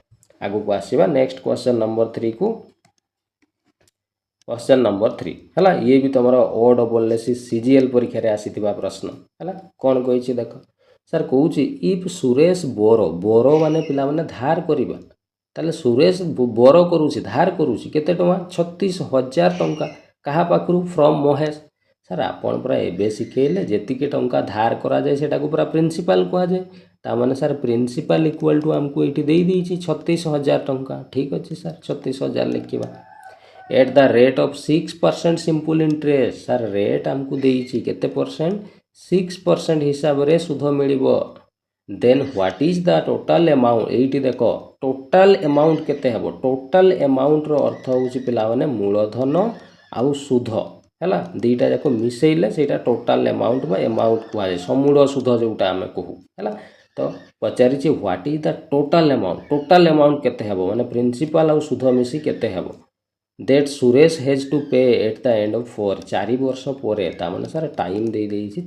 ଆଗକୁ ଆସିବା ନେକ୍ସଟ କ୍ୱେଶ୍ଚନ୍ ନମ୍ବର 3 କୁ। क्वेश्चन नंबर 3 है ये भी तुम OSS CGL परीक्षा रे आसीथिबा प्रश्न है कौन कही देख सर कौच इफ सुरेश बोर बोर माने पिला माने धार करवा ताले सुरेश बोर करुछि धार करुछि केते टका 36,000 टंका कहा पाखरु फ्रॉम महेश सर आपण पूरा एबे शिखेले जेतिके टंका धार करा जाय सेटा को पूरा प्रिंसिपल कहा जाय ता माने सर प्रिंसिपल इक्वल टू हमको एटी दे दीची 36,000 टंका ठीक अछि सर 36,000 लिखिबा at the rate of 6% simple interest sir rate आमको देइछि केते परसेंट 6% हिसाब रे सुध मिलिबो then what is the total amount एटी देखो टोटल अमाउंट केते हेबो टोटल अमाउंट रो अर्थ होउछि पिला माने मूलधन आउ सुध हैला दीटा जाको मिसेइले सेटा टोटल अमाउंट बा अमाउंट कुआ जाय समूल सुध जोटा हमें कहू हैला तो पचारिछि what is the total amount केते हेबो माने प्रिंसिपल आउ सुध मिसी केते हेबो that Suresh has to pay at the end of 4 4 वर्ष पर ताने सर टाइम दे देइछि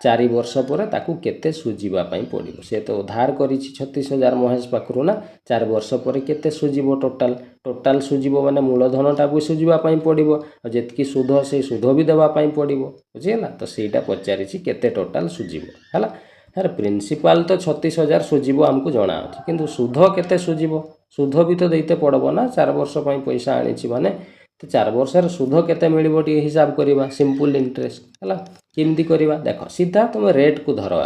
4 वर्ष पर ताकू केते सुझिबा पई पड़िबो से तो उधार करिछि 36,000 महेश पाखरु ना 4 वर्ष पर केते सुझिबो टोटल सुझिबो माने मूलधन टाकू सुझिबा पई पड़िबो जेतकी सुध से सुध भी देबा पई पड़िबो बुझिला तो सेटा पचारिछि केते टोटल सुझिबो हला यार प्रिंसिपल तो 36,000 सुझिबो हमको जणा अछि किंतु सुध केते सुझिबो सुध भी तो देते पड़बो ना 4 वर्ष पई पैसा आनिछि माने तो 4 वर्ष रे सुध केते मिलिबो टी हिसाब करिबा सिंपल इंटरेस्ट हला केमदी करिबा देखो सीधा तुम रेट को धरो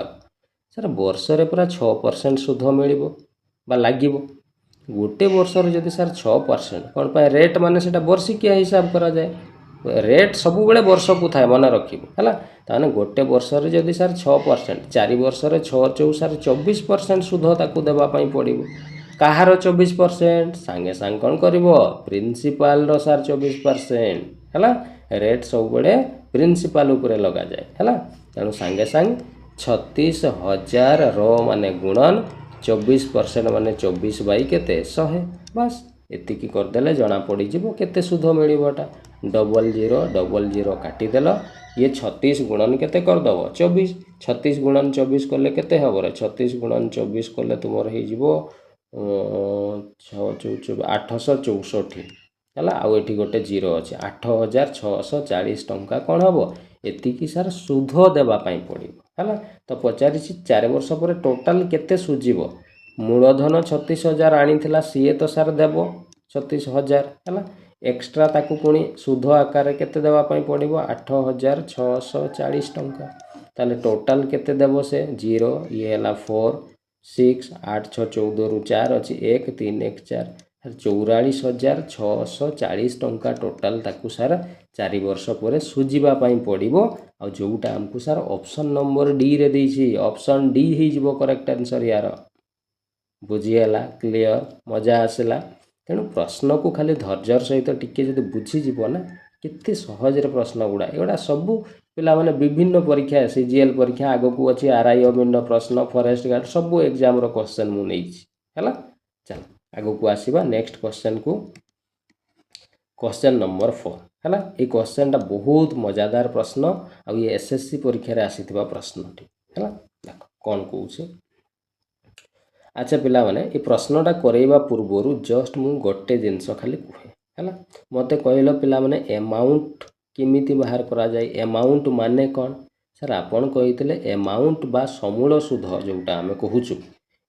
सर वर्ष रे पूरा 6% सुध मिलिबो बा लागिबो गोटे वर्ष रे जदि सर 6% कोन पाए रेट माने सेटा वर्षिकिया हिसाब करा जाए रेट सब बेले वर्ष को थाए मन रखिबो हला ताने गोटे वर्ष रे जदि सर 6% 4 वर्ष रे 6 4 सर 24% सुध ताकू देबा पई पड़िबो कहार 24% सांगे सांग कौन करिवो प्रिंसिपल रो सर 24% हैला रेट सब बड़े प्रिंसिपल ऊपर लगा जाए हैला तेणु सांगे सांग 36,000 रो माने गुणन 24% माने 24 बाई केते 100 बस एतिकी कर देले जना पड़ी जिवो केते सुध मिलिबोटा 0000 काटी देलो ये 36 गुणन केते कर दबो 24 36 गुणन 24 करले केते हबो रे 36 गुणन 24 करले तुमर हे जिवो 864 है आउ एटी गोटे जीरो अच्छे 8,640 टंका कौन हम एतिकी सार सुध देवाई पड़ो है तो पचारि 4 वर्ष पर टोटाल केते सुझिब मूलधन 36,000 आनी सी तो सार देव 36,000 है एक्स्ट्रा ताकू पुणी सुध आकार केते देवाई पड़ो 8,640 टंका ताले टोटाल केते देव से जीरो ये है 4 6 8 6 14 रु 4 अच्छी 1 3 1 4 44,640 टंका टोटाल ताकू सार 4 वर्ष पर सुझिबा पई पड़िबो आ जोटा हमको सार ऑप्शन नंबर डी रे देछि ऑप्शन डी ही जिवो करेक्ट आंसर यार बुझिएला क्लियर मजा आसला तेणु प्रश्न को खाली धैर्यर सहित टिके जदि बुझी जीवो ना केते सहज रे प्रश्न गुडा एगुडा सबू पिला माने विभिन्न परीक्षा सीजीएल परीक्षा आगो को अछि आरआई अबिंड प्रश्न फॉरेस्ट गार्ड सबू एग्जाम रो क्वेश्चन मु नेछि हैला चल आगो को आसीबा नेक्स्ट क्वेश्चन को क्वेश्चन नंबर 4 हैला ए क्वेश्चन टा बहुत मजादार प्रश्न आ ये एसएससी परीक्षा रे आसीथिबा प्रश्न टी हैला देखो कोन कहूछि अच्छा पिला माने ए प्रश्न टा करेइबा पूर्वरु जस्ट मु गोटे जिंस खाली कुहे हैला मते कहलो पिला माने अमाउंट केमिति बाहर करा जाय अमाउंट माने कौन सर आपण कहितले अमाउंट बा समूल सुध जोटा हमें कहूछु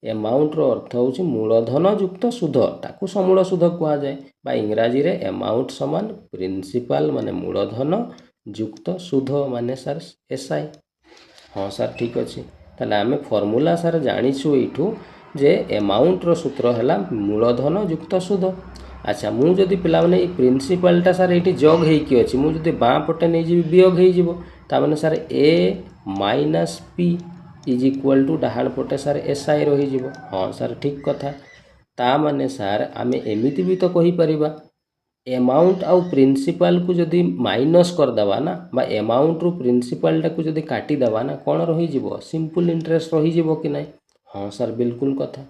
अमाउंट रो अर्थ होछि मूलधन युक्त सुध ताकू समूल सुध कुआ जाय बा इंग्रजी रे अमाउंट समान प्रिंसिपल माने मूलधन युक्त सुध माने सर एसआई हाँ सर ठीक अछि ताले हमें फार्मूला सर जानिछु एठू जे अमाउंट रो सूत्र हैला मूलधन युक्त सुध अच्छा मु जदि पिला माने प्रिंसिपलटा सर ये जग होगी अच्छी मुझे बाँ पटे नहीं जी वियोग हो ताने sir A minus P is equal to डाहाण पटे सार एसआई रही। हाँ सार ठीक कथा। ता माने सार आमे एमिति भी तो कहि परिबा एमाउंट आउ प्रिंसिपल को जदि माइनस करदेवा ना बा एमाउंट रु प्रिंसिपल टाक जदि काटिदेवा ना कौन रही सिंपल इंटरेस्ट रही कि ना। हाँ सार बिल्कुल कथा।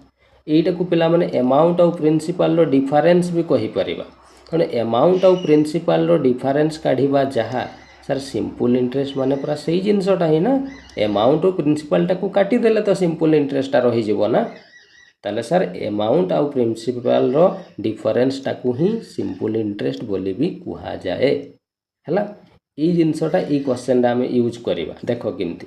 यहीटा को पिला माने एमाउंट आउ प्रिंसिपल रो डिफरेंस भी कहि परिबा। तेणु एमाउंट आउ प्रिंसिपल रो डिफरेंस काढ़िबा जहाँ सार सिंपल इंटरेस्ट माने पूरा सही जिनसटा ही ना। एमाउंट और प्रिंसिपल टाक काटिदेले तो सिंपल इंटरेस्टा रही ना। ताले सार एमाउंट आउ प्रिंसिपल रो डिफरेंस टाकू ही सिंपल इंटरेस्ट बोली भी कुहा जाए हैला। ई जिनसटा ई क्वेश्चन आम यूज करवा देख केमती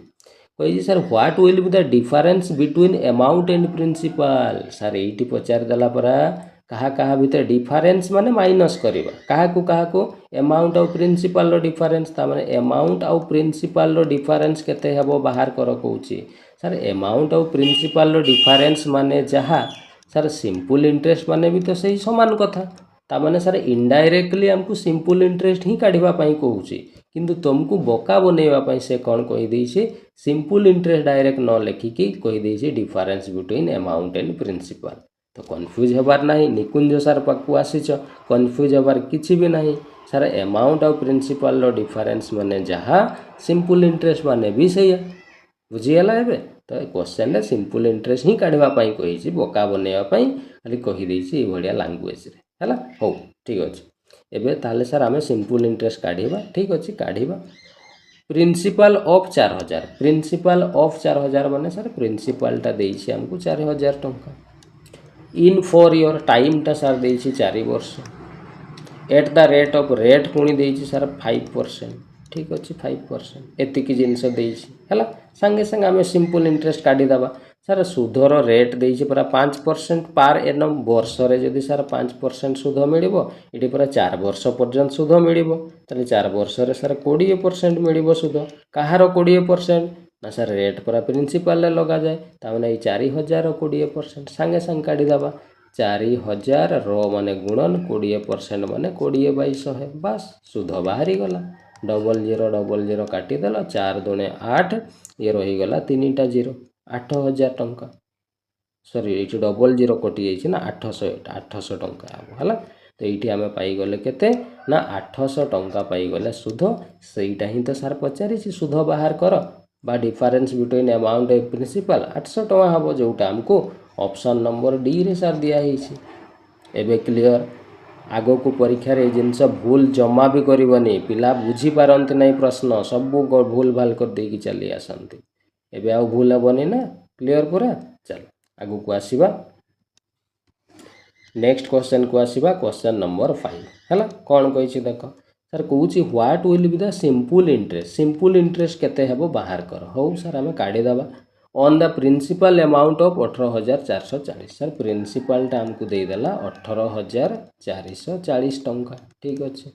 कही sir what will be the difference between amount and principal. Sir ये पचारिदेला परा कहा कहा भितर डिफरेंस माने माइनस करवा क्या को एमाउंट आउ प्रिंसिपल रो डिफरेंस तामाने एमाउंट आउ प्रिंसिपल रो डिफरेंस केते हेबो बाहर कर कहूची। सर एमाउंट आउ प्रिंसिपल रो डिफरेंस माने जहाँ सर सिंपल इंटरेस्ट माने भी तो सही समान कथा। तामाने सर इनडायरेक्टली हमको सिंपल इंटरेस्ट ही काढ़िबा पई कहूची किंतु तुमको बोका बनेवा पई से कौन कहि देइछे सिंपल इंटरेस्ट डायरेक्ट न लिखिकी कहि देइछे difference between amount and principal. तो कन्फ्यूज हबार नहीं निकुंज सर पाखु आसीच कन्फ्यूज हबार किछि भी नहीं। सर अमाउंट आउ प्रिंसिपल रो डिफरेंस माने जहाँ सिंपल इंटरेस्ट माने भी सही बुझीगला एबे। तो क्वेश्चन सिंपल इंटरेस्ट ही काढ़िबा पई कहिछि बोका बनेवा पई खाली कहि देइछि ए भडिया लैंग्वेज रे हैला। हो ठीक अछि एबे ताले सर आमे सिंपल इंटरेस्ट काढ़िबा ठीक अछि काढ़िबा। प्रिंसिपल ऑफ 4000 प्रिंसिपल ऑफ 4000 माने सर प्रिंसिपल टा देइछि हमको 4000 टंका इन 4 ईयर टाइम टा सर देइछि 4 वर्ष eight the rate of rate पुणी देइछि सर 5% ठीक अच्छे 5% एतिक जिनस देइछि हैला। संगे संगे आम सिंपल इंटरेस्ट काढ़ी दबा सर सुधर रेट देइछि पूरा 5% पार एनम वर्ष रे जदि सर 5% सुध मिलिबो इटी पूरा 4 वर्ष पर्यंत सुध मिलिबो ताले 4 वर्ष रे सर 20% मिलिबो सुध कहार 20% ना सर रेट पूरा प्रिंसिपल लगा जाए ताने 4000 20% संगे संग काढ़ी दबा 4000 रो माने गुणन 20% माने 20/100 है बस सुध बाहरी गला डबल जीरो काटिदेल 4 दूने 8 ये रहीगला 3टा 0 8000 टंका सॉरी ये डबल जीरो कटि जाइए ना 800 टंका है। तो ये आम पाईगले केते ना 800 टंका पाईगले सुध सहीटा ही तो सार पचारि सुध बाहर कर बा difference between amount and principal 800 टंका हम जोटा आमको ऑप्शन नंबर डी रे सार दिखाई एबे क्लियर। आगो को परीक्षा रे जिनस भूल जमा भी करबनी पिला बुझी पारंती नहीं प्रश्न सब भूल भाल कर देकी चली आसंती एबे आउ भूल हेबनी ना क्लियर पूरा। चल आगो को आसीबा नेक्स्ट क्वेश्चन को आसीबा क्वेश्चन नंबर 5 हैला। कौन कहिछि देखो सर कहूछि what will be the simple interest केते हेबो बाहर कर। हो सर आमे काढी दबा on the principal amount of 18440 sir principal टा हमको देदेला 18440 टंका ठीक अच्छे।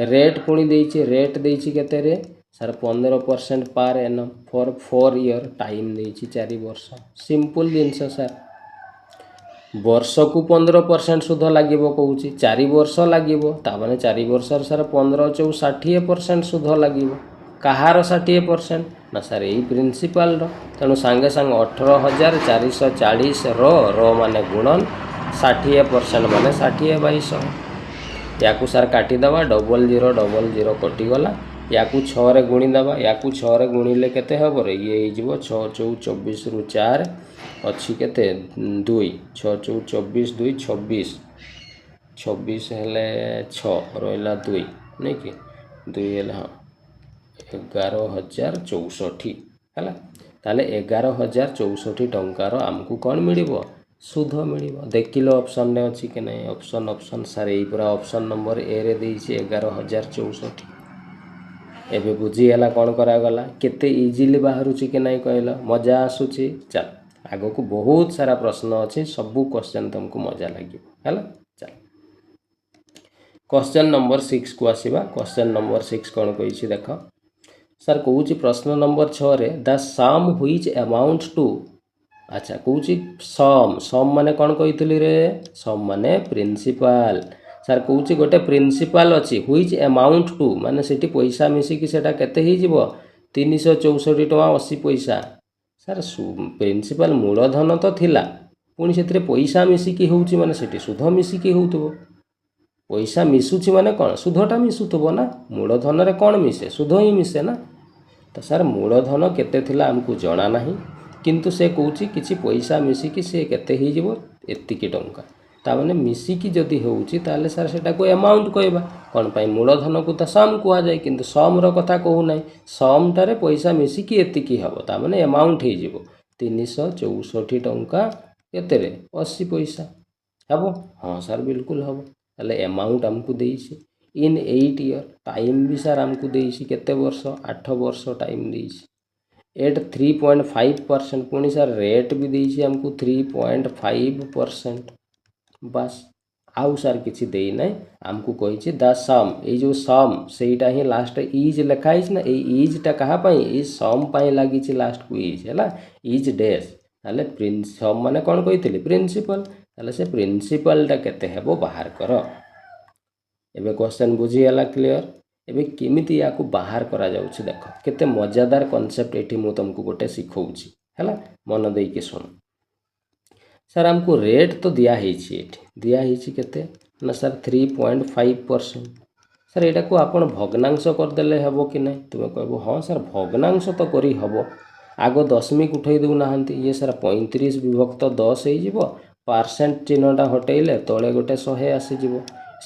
रेट पुणी देइछि रेट देइछि केते रे sir 15% per annum for 4 year time देइछि 4 वर्ष सिंपल जिनस सर वर्ष को 15% सुध लगे कहूँ 4 वर्ष लगे ताने 4 वर्ष सर 15 × 60% सुध लगे कहार 60% ना सर यही प्रिंसिपल तेणु सांगे सांगे 18440 रो माने गुणन 60% माने 60/100 या सर काटिदेवा डबल जीरो कटिगला या 6 रे गुणी देवा या 6 रे गुणिले केते हबो रे ये हो 6 × 24 रु 4 अच्छी केते 2 6 × 24 2 26 हेले 6 रहिला 2 नहीं कि 2 हेले हाँ 11064 है ताले 11064 टंकार आमको कौन मिलिबो सुध मिलिबो देखिलो ऑप्शन ने अच्छी कि नहीं ऑप्शन सारे यही पूरा ऑप्शन नंबर ए रे देइछि 11064 एबे बुझीगला कौन करागला केते इजिली बाहरुछि कि नहीं कहला मजा आसुछि। चल आगो को बहुत सारा प्रश्न अच्छे सबू क्वेश्चन तुमको मजा लगे है। चल क्वेश्चन नंबर 6 को आसीबा क्वेश्चन नंबर 6 कौन कहिछि देख सर कहूँ प्रश्न नंबर 6 रे the sum which amount to अच्छा कहूँ सम माने कौन कही रे सम माने प्रिंसिपल सर कहूँ गोटे प्रिंसिपल अच्छी व्हिच अमाउंट टू माने सेठी पैसा मिसिकी सेटा केते ही जीवो 364 टଙ୍କା 80 पैसा ସାର୍ ପ୍ରିନ୍ସିପାଲ ମୂଳଧନ ତ ଥିଲା, ପୁଣି ସେଥିରେ ପଇସା ମିଶିକି ହେଉଛି ମାନେ ସେଠି ସୁଧ ମିଶିକି ହେଉଥିବ। ପଇସା ମିଶୁଛି ମାନେ କ'ଣ, ସୁଧଟା ମିଶୁଥିବ ନା। ମୂଳଧନରେ କ'ଣ ମିଶେ, ସୁଧ ହିଁ ମିଶେ ନା। ତ ସାର୍ ମୂଳଧନ କେତେ ଥିଲା ଆମକୁ ଜଣା ନାହିଁ, କିନ୍ତୁ ସେ କହୁଛି କିଛି ପଇସା ମିଶିକି ସେ କେତେ ହେଇଯିବ, ଏତିକି ଟଙ୍କା। ତାମାନେ ମିଶିକି ଯଦି ହେଉଛି ତାହେଲେ ସାର୍ ସେଟାକୁ ଆମାଉଣ୍ଟ କହିବା। କ'ଣ ପାଇଁ, ମୂଳଧନକୁ ତ ସମ୍ କୁହାଯାଏ, କିନ୍ତୁ ସମର କଥା କହୁନାହିଁ। ସମଟାରେ ପଇସା ମିଶିକି ଏତିକି ହେବ, ତାମାନେ ଆମାଉଣ୍ଟ ହେଇଯିବ 364 ଟଙ୍କା କେତେରେ, 80 ପଇସା ହେବ। ହଁ ସାର୍ ବିଲକୁଲ ହେବ। ତାହେଲେ ଆମାଉଣ୍ଟ ଆମକୁ ଦେଇଛି in 8 year. Time B sir ଆମକୁ ଦେଇଛି କେତେ ବର୍ଷ, 8 ବର୍ଷ ଟାଇମ୍ ଦେଇଛି। ଏଟ୍ 3.5%, ପୁଣି ସାର୍ ରେଟ୍ ବି ଦେଇଛି ଆମକୁ 3.5%। ବାସ୍, ଆଉ ସାର୍ କିଛି ଦେଇନାହିଁ। ଆମକୁ କହିଛି ଦ ସମ୍, ଏଇ ଯେଉଁ ସମ୍ ସେଇଟା ହିଁ ଲାଷ୍ଟ ଇଜ୍ ଲେଖା ହେଇଛି ନା। ଏଇ ଇଜ୍ଟା କାହା ପାଇଁ, ଏଇ ସମ୍ ପାଇଁ ଲାଗିଛି ଲାଷ୍ଟକୁ ଇଜ୍, ହେଲା। ଇଜ୍ ଡ୍ୟାସ୍, ତାହେଲେ ସମ୍ ମାନେ କ'ଣ କହିଥିଲି, ପ୍ରିନ୍ସିପାଲ। ତାହେଲେ ସେ ପ୍ରିନ୍ସିପାଲଟା କେତେ ହେବ ବାହାର କର। ଏବେ କ୍ୱେଶ୍ଚନ୍ ବୁଝିଗଲା, କ୍ଲିଅର। ଏବେ କେମିତି ୟାକୁ ବାହାର କରାଯାଉଛି ଦେଖ, କେତେ ମଜାଦାର କନସେପ୍ଟ ଏଠି ମୁଁ ତୁମକୁ ଗୋଟେ ଶିଖଉଛି, ହେଲା। ମନ ଦେଇକି ଶୁଣ। ସାର୍ ଆମକୁ ରେଟ୍ ତ ଦିଆହେଇଛି, ଏଠି ଦିଆହେଇଛି କେତେ ନା ସାର୍ 3.5%। ସାର୍ ଏଇଟାକୁ ଆପଣ ଭଗ୍ନାଂଶ କରିଦେଲେ ହେବ କି ନାହିଁ, ତୁମେ କହିବ ହଁ ସାର୍ ଭଗ୍ନାଂଶ ତ କରି ହେବ। ଆଗ ଦଶମିକ ଉଠେଇ ଦେଉନାହାନ୍ତି, ଇଏ ସାର୍ 35 ବିଭକ୍ତ 10 ହେଇଯିବ। ପାର୍ସେଣ୍ଟ ଚିହ୍ନଟା ହଟେଇଲେ ତଳେ ଗୋଟେ 100 ଆସିଯିବ।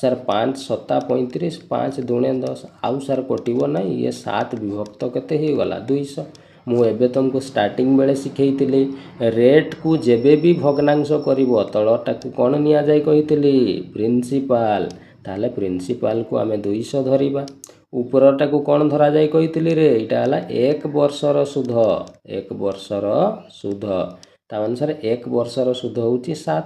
ସାର୍ 5 7 35, 5 2 10, ଆଉ ସାର୍ କଟିବ ନାହିଁ। ଇଏ 7 ବିଭକ୍ତ କେତେ ହେଇଗଲା, 200। ମୁଁ ଏବେ ତୁମକୁ ଷ୍ଟାର୍ଟିଂ ବେଳେ ଶିଖେଇଥିଲି, ରେଟ୍କୁ ଯେବେ ବି ଭଗ୍ନାଂଶ କରିବ ତଳଟାକୁ କ'ଣ ନିଆଯାଏ କହିଥିଲି, ପ୍ରିନ୍ସିପାଲ। ତାହେଲେ ପ୍ରିନ୍ସିପାଲକୁ ଆମେ 200 ଧରିବା। ଉପରଟାକୁ କ'ଣ ଧରାଯାଏ କହିଥିଲି ରେ, ଏଇଟା ହେଲା 1 ବର୍ଷର ସୁଧ। 1 ବର୍ଷର ସୁଧ, ତାମାନେ ସାର୍ 1 ବର୍ଷର ସୁଧ ହେଉଛି 7।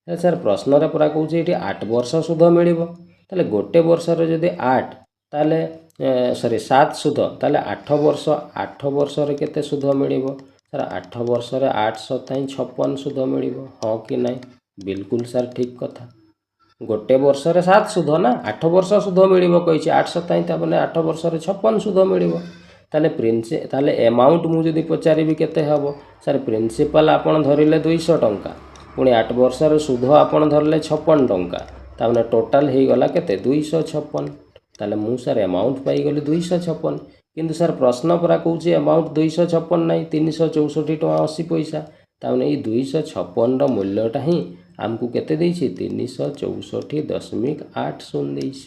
ସାର୍ ପ୍ରଶ୍ନରେ ପୁରା କହୁଛି ଏଠି 8 ବର୍ଷ ସୁଧ ମିଳିବ। ତାହେଲେ ଗୋଟେ ବର୍ଷରେ ଯଦି 8, ତାହେଲେ 7 ସୁଧ, ତାହେଲେ 8 ବର୍ଷରେ କେତେ ସୁଧ ମିଳିବ ସାର୍, 8 ବର୍ଷରେ 8 7 56 ସୁଧ ମିଳିବ। ହଁ କି ନାହିଁ, ବିଲକୁଲ ସାର୍ ଠିକ୍ କଥା। ଗୋଟେ ବର୍ଷରେ 7 ସୁଧ ନା, 8 ବର୍ଷ ସୁଧ ମିଳିବ କହିଛି। 8 7 ତାମାନେ 8 ବର୍ଷରେ 56 ସୁଧ ମିଳିବ। ତାହେଲେ ଆମାଉଣ୍ଟ ମୁଁ ଯଦି ପଚାରିବି କେତେ ହେବ, ସାର୍ ପ୍ରିନ୍ସିପାଲ ଆପଣ ଧରିଲେ 200 ଟଙ୍କା, ପୁଣି 8 ବର୍ଷର ସୁଧ ଆପଣ ଧରିଲେ 56 ଟଙ୍କା, ତାମାନେ ଟୋଟାଲ ହେଇଗଲା କେତେ, 256। ତାହେଲେ ମୁଁ ସାର୍ ଆମାଉଣ୍ଟ ପାଇଗଲି 256। କିନ୍ତୁ ସାର୍ ପ୍ରଶ୍ନ ପରା କହୁଛି ଆମାଉଣ୍ଟ 256 ନାହିଁ, 364 ଟଙ୍କା 80 ପଇସା। ତାମାନେ ଏଇ 256ର ମୂଲ୍ୟଟା ହିଁ ଆମକୁ କେତେ ଦେଇଛି, 364.80 ଦେଇଛି।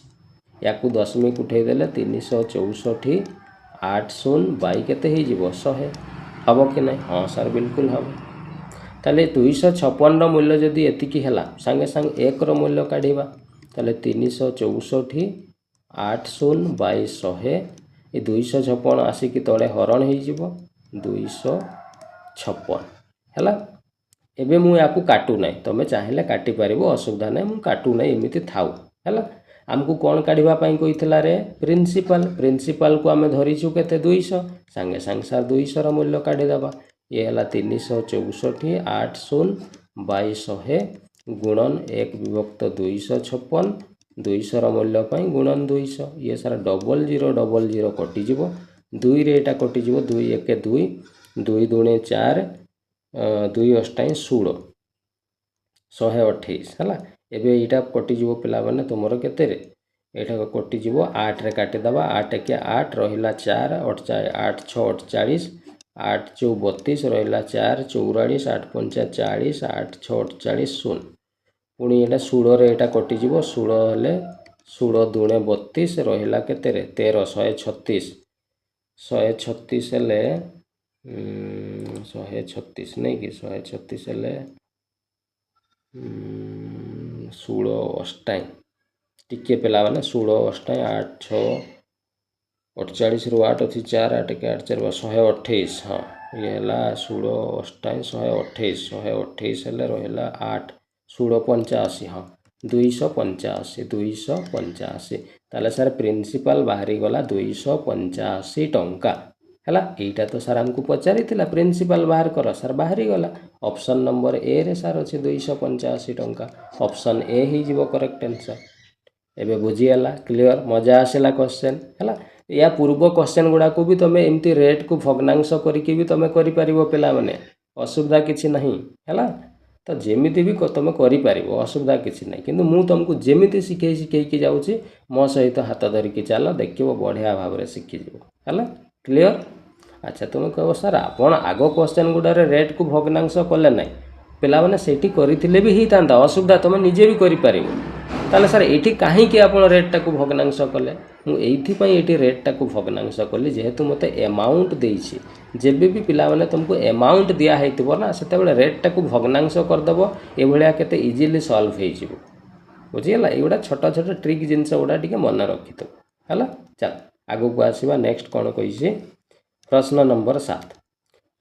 ୟାକୁ ଦଶମିକ ଉଠେଇଦେଲେ 364.80 ବାଇ କେତେ ହେଇଯିବ, 100। ହେବ କି ନାହିଁ, ହଁ ସାର୍ ବିଲକୁଲ ହେବ। ତାହେଲେ 256ର ମୂଲ୍ୟ ଯଦି ଏତିକି ହେଲା, ସାଙ୍ଗେ ସାଙ୍ଗେ 1ର ମୂଲ୍ୟ କାଢ଼ିବା। ତାହେଲେ 364.80 ବାଇ 100, ଏ 256 ଆସିକି ତଳେ ହରଣ ହେଇଯିବ, 256 ହେଲା। ଏବେ ମୁଁ ୟାକୁ କାଟୁ ନାହିଁ, ତୁମେ ଚାହିଁଲେ କାଟିପାରିବ, ଅସୁବିଧା ନାହିଁ। ମୁଁ କାଟୁ ନାହିଁ, ଏମିତି ଥାଉ, ହେଲା। ଆମକୁ କ'ଣ କାଢ଼ିବା ପାଇଁ କହିଥିଲା ରେ, ପ୍ରିନ୍ସିପାଲ। ପ୍ରିନ୍ସିପାଲକୁ ଆମେ ଧରିଛୁ କେତେ, 200। ସାଙ୍ଗେ ସାଙ୍ଗେ ସାର୍ 200ର ମୂଲ୍ୟ କାଢ଼ିଦେବା। ଇଏ ହେଲା 364.80 ବାଇ 100 ଗୁଣନ 1 ବିଭକ୍ତ 256, 200ର ମୂଲ୍ୟ ପାଇଁ ଗୁଣନ 200। ଇଏ ସାର୍ 0000 କଟିଯିବ, 2ରେ ଏଇଟା କଟିଯିବ, 2 1 2, 2 2 4, 2 8 16, 128 ହେଲା। ଏବେ ଏଇଟା କଟିଯିବ ପିଲାମାନେ ତୁମର କେତେରେ, ଏଇଟା କଟିଯିବ 8ରେ କାଟିଦେବା। 8 1 8 ରହିଲା 4, 8 6 48, 8 4 32 ରହିଲା 4 44, 8 5 40, 8 6 48 0। ପୁଣି ଏଇଟା 16ରେ ଏଇଟା କଟିଯିବ, 16 ହେଲେ 16 2 32 ରହିଲା କେତେରେ, 13, 136। 136 ହେଲେ 136 ନାଇଁ କି, 136 ହେଲେ 16 8, ଟିକେ ପିଲାମାନେ 16 8, 8 6 48ରୁ 8 ଅଛି 4, 8 1 8 4 128। ହଁ, ଇଏ ହେଲା 16 8 128, 128 ହେଲେ ରହିଲା 8, 16 85, ହଁ 285, 285। ତାହେଲେ ସାର୍ ପ୍ରିନ୍ସିପାଲ ବାହାରିଗଲା 285 ଟଙ୍କା, ହେଲା। ଏଇଟା ତ ସାର୍ ଆମକୁ ପଚାରିଥିଲା, ପ୍ରିନ୍ସିପାଲ ବାହାର କର, ସାର୍ ବାହାରିଗଲା। ଅପସନ୍ ନମ୍ବର ଏରେ ସାର୍ ଅଛି 285 ଟଙ୍କା। ଅପସନ୍ ଏ ହେଇଯିବ କରେକ୍ଟ ଆନ୍ସର୍। ଏବେ ବୁଝିଗଲା, କ୍ଲିଅର, ମଜା ଆସିଲା କ୍ୱେଶ୍ଚନ୍, ହେଲା। या पूर्व क्वेश्चन गुड़ा को भी तुम एमती रेट को भग्नांश करके भी तुम कर पे असुविधा किसी ना है। तो जमी भी तुम कर असुविधा किसी ना कि मुझे तुमको जमी शिखे जाऊँगी मो सहित हाथ धरिकी चल देख बढ़िया भाव में शिखीज है। क्लीयर। अच्छा तुम कह सर आप आग क्वेश्चन गुड़ारे रेट को भग्नांश कले ना पे सेठी करते भी ही था असुविधा तुम निजे भी कर ताले सर ये कहीं आप रेटा को भग्नांश कले मुझे रेटा को भग्नांश कली जेहेतु मत एमाउंट देछि जेबे भी पिला माने तुमको एमाउंट दिया है ना से रेटा को भग्नांश करदेव ये केते इजिली सॉल्व हो बुझीगला। ये छोट छोट ट्रिक जिनस गुड़ा टी मन रखी है। चल आगू को आसवा नेक्स्ट कौन कही प्रश्न नंबर 7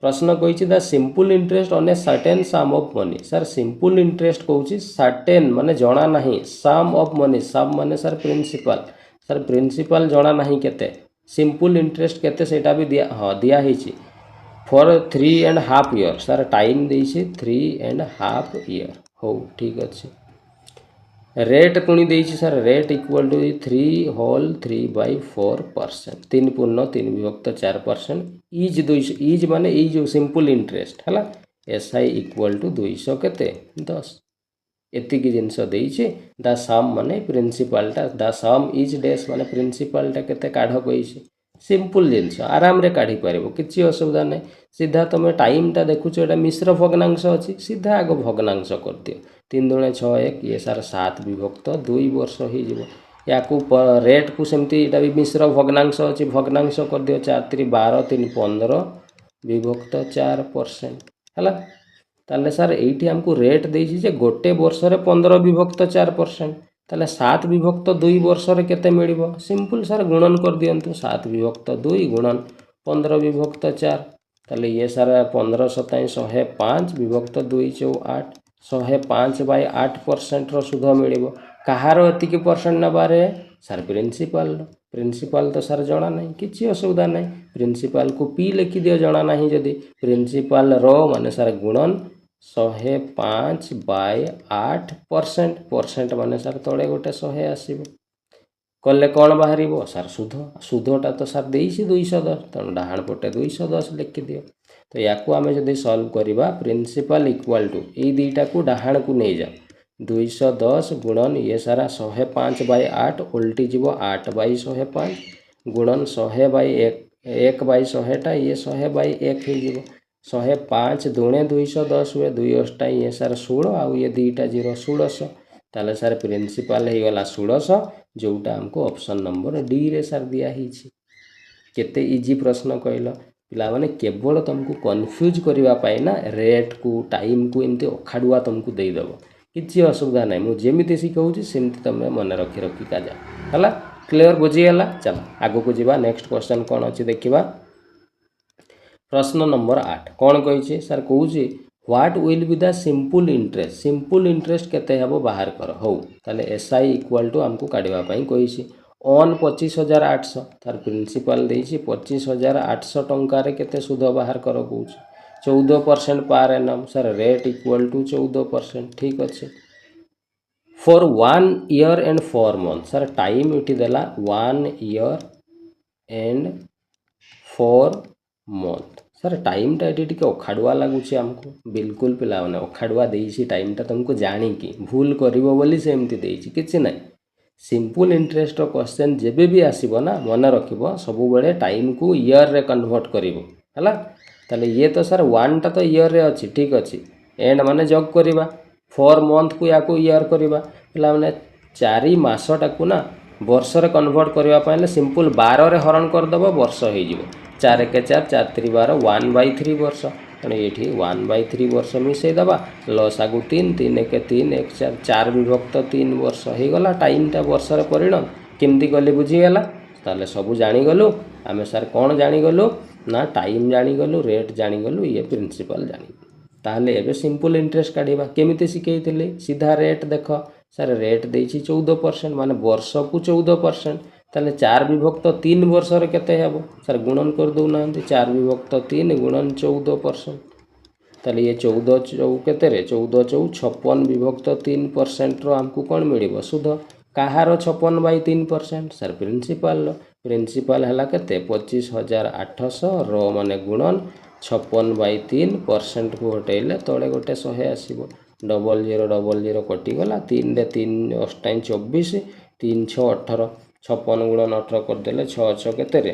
प्रश्न कही the simple interest on a certain some of money sir simple interest कहूँ सर्टेन माने जना नहीं सम ऑफ मनी सम माने सर प्रिंसिपल जना नहीं केते सिंपल इंटरेस्ट केते सेटा भी दिया हाँ दिया ही फॉर 3.5 ईयर सर टाइम देछि 3.5 ईयर हो ठीक अच्छे रेट पुणी देछि sir rate equal to 3/4% 3/3/4% is माने ये जो सिंपल इंटरेस्ट है SI इक्वल टू 200 केते 10 एतिकी जिनस देछि द सम माने प्रिंसिपलटा द सम इज डेस माने प्रिंसिपलटा केते काढ़ कहिछि सिंपल जिनस आराम रे काढ़ी पारिबो किछि असुविधा नहीं सीधा तुम टाइमटा देखुछ एटा मिश्र भग्नांश अछि सीधा आग भग्नांश कर दियो 3 दूणे 6 1 ये सार 7 विभक्त 2 वर्ष हो या रेट को सेमती एटा भी मिश्र भग्नांश अछि भग्नांश कर दियो 4 3 12 3 15 विभक्त 4% है। ताले सर ये आमको रेट देछि जे गोटे वर्ष रे 15 विभक्त 4% ताले 7 विभक्त 2 वर्ष रे केते मिलिबो सिंपल सर गुणन कर दियंतु 7 विभक्त 2 गुणन 15 विभक्त 4 ताले ये सार 15 27 105 विभक्त 2 4 8 105/8% सुध मिलिबो कहार एतिकी परसेंट नबारे सर प्रिंसिपल तो सर जना नहीं किसी असुविधा नहीं प्रिंसिपल को पी लिखि दियो जना नहीं जदि प्रिंसिपल रो माने सर गुणन 105/8% माने सर तले गोटे 100 आसीबो कले कौन बाहर सर सुधटा तो सर देसी 210 तेणु डाहाण पटे 210 लिखि दियो तो या आम जब सल्व करवा प्रिंसिपल इक्वल टू ये दुईटा को डाहाण को नहीं जाओ 210 गुणन ये सारा 105/8 उल्टी जीव 8/105 गुणन 100/1/100टा ये 100/1 हो 105 दूणे 210 हुए 2 8 ये सार 16 आउ ये दुईटा 0 1600 ताले सार प्रिंसिपल हो गला 1600 जोटा हमको ऑप्शन नंबर डी रे सार दिया ही केते इजी प्रश्न कहल पिला माने केवल तुमको कन्फ्यूज करने ना रेट को टाइम को एमती अखाड़ुआ तुमको देदेव किसी असुविधा ना मुझे जमी शिखाऊँ सेमती तुम मन रखी रखिका जा है। क्लियर बुझीगला। चल आगो को जीवा नेक्स्ट क्वेश्चन कौन अच्छी देखा प्रश्न नंबर 8 कौन कही सर कहे what will be the simple interest केते हेबो बाहर कर हो ताले SI इक्वल टू हमको काढ़ापी कही ऑन 25,800 तार प्रिंसिपल देछि 25,800 टंकार केते सुध बाहर कर कौच 14% पर annum sir rate equal to 14% ठीक अच्छे for 1 year and 4 month sir time इटी देला 1 ईयर एंड 4 मंथ सर टाइमटा ये टी अखाड़ुआ लगुच आमको बिल्कुल पिला मैंने अखाड़ुआ देछि टाइमटा तुमको जानिकी भूल करिवो बोली से एमती देछि किछि नहीं सिंपल इंटरेस्ट क्वेश्चन जेबे भी आसीबो ना मन रखिबो सबु बेले टाइम को ईयर रे कन्वर्ट करिवो हला ताले ये तो सर 1 टा तो ईयर रे अछि ठीक अछि एंड माने जग करिबा 4 मंथ को या को ईयर करिबा पिला माने 4 मासटा को ना वर्ष रे कन्वर्ट करबा पहिले सिंपल 12 रे हरण कर दबो वर्ष हो जिवो 4 1 4 4 3 12 1/3 वर्ष तेणु ये 1/3 वर्ष मिसई दबा लस आगु 3 3 1 3 1 4 4 विभक्त 3 वर्ष हो गला टाइमटा वर्ष रे परिणाम केमती गले बुझीगला ताले सबू जानीगलु आम सर कौन जानीगलु ना टाइम जानीगलु रेट जानीगलु ये प्रिंसिपल जानीगलु ताहले एबे सिंपल इंटरेस्ट काढ़ा केमिति शिखेइथिले सीधा रेट देख सर रेट देछि 14% माने वर्ष को 14% ताले 4 विभक्त 3 वर्ष रे केते हेबो सर गुणन कर दउ ना 4 विभक्त 3 गुणन 14% ताले ये 14 केते रे 14 4 56 विभक्त 3% रो हमको कौन मिलिबो सुध କାହାର 56/3% ସାର୍ ପ୍ରିନ୍ସିପାଲର। ପ୍ରିନ୍ସିପାଲ ହେଲା କେତେ 25,800 ର ମାନେ ଗୁଣନ 56/3%କୁ ହଟେଇଲେ ତଳେ ଗୋଟେ 100 ଆସିବ। 0000 କଟିଗଲା 3ରେ 3 ଅଷ୍ଟାଇନ 24 3 6 18 56 ଗୁଣନ 18 କରିଦେଲେ 6 6 କେତେରେ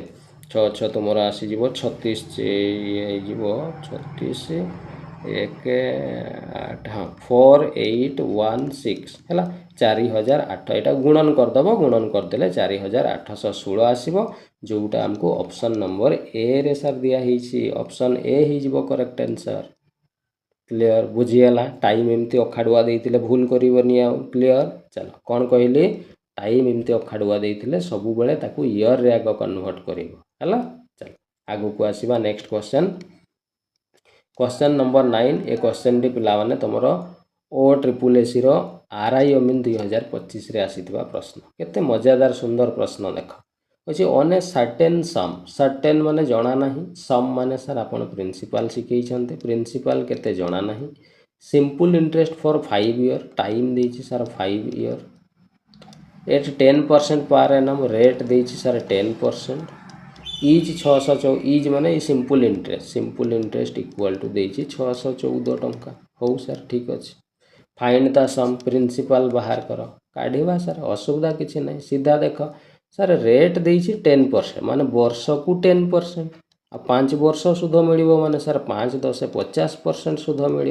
6 6 ତୁମର ଆସିଯିବ 36 ଇଏ ହେଇଯିବ 36 1 8 ହଁ 4816 ହେଲା 4008 ଏଇଟା ଗୁଣନ କରିଦେବ ଗୁଣନ କରିଦେଲେ 4816 ଆସିବ ଯେଉଁଟା ଆମକୁ ଅପସନ୍ ନମ୍ବର ଏ ରେ ସାର୍ ଦିଆହେଇଛି ଅପସନ୍ ଏ ହେଇଯିବ କରେକ୍ଟ ଆନ୍ସର୍। କ୍ଲିୟର ବୁଝିଗଲା ଟାଇମ୍ ଏମିତି ଅଖାଡ଼ୁଆ ଦେଇଥିଲେ ଭୁଲ କରିବନି ଆଉ କ୍ଲିୟର। ଚାଲ କ'ଣ କହିଲି ଟାଇମ୍ ଏମିତି ଅଖାଡ଼ୁଆ ଦେଇଥିଲେ ସବୁବେଳେ ତାକୁ ଇୟର୍ରେ ଆଗ କନଭର୍ଟ କରିବ ହେଲା। ଚାଲ ଆଗକୁ ଆସିବା ନେକ୍ସଟ କ୍ୱେଶ୍ଚନ୍। क्वेश्चन नंबर 9 ए क्वेश्चन टी पिलाने तुम OSSC RI अमीन 2025 रे आसीथिबा प्रश्न केते मजादार सुंदर प्रश्न देख अच्छे on a certain sum certain माने जना नहीं सम माने सर आपण प्रिंसिपल शिखई छनते प्रिंसिपल केते जना नहीं simple interest for 5 year time देछि sir 5 year at 10% per annum rate देछि सर 10% इज 614 इज माने सिंपल इंटरेस्ट इक्वल टू देछि 614 टंका हो सर ठीक अच्छे फाइंड द सम प्रिंसिपल बाहर कर काढ़ा सर असुविधा किसी ना सीधा देख सर रेट देछि 10% माने वर्ष को 10% आ 5 वर्ष सुध मिल माने सर 5 10 50% सुध मिल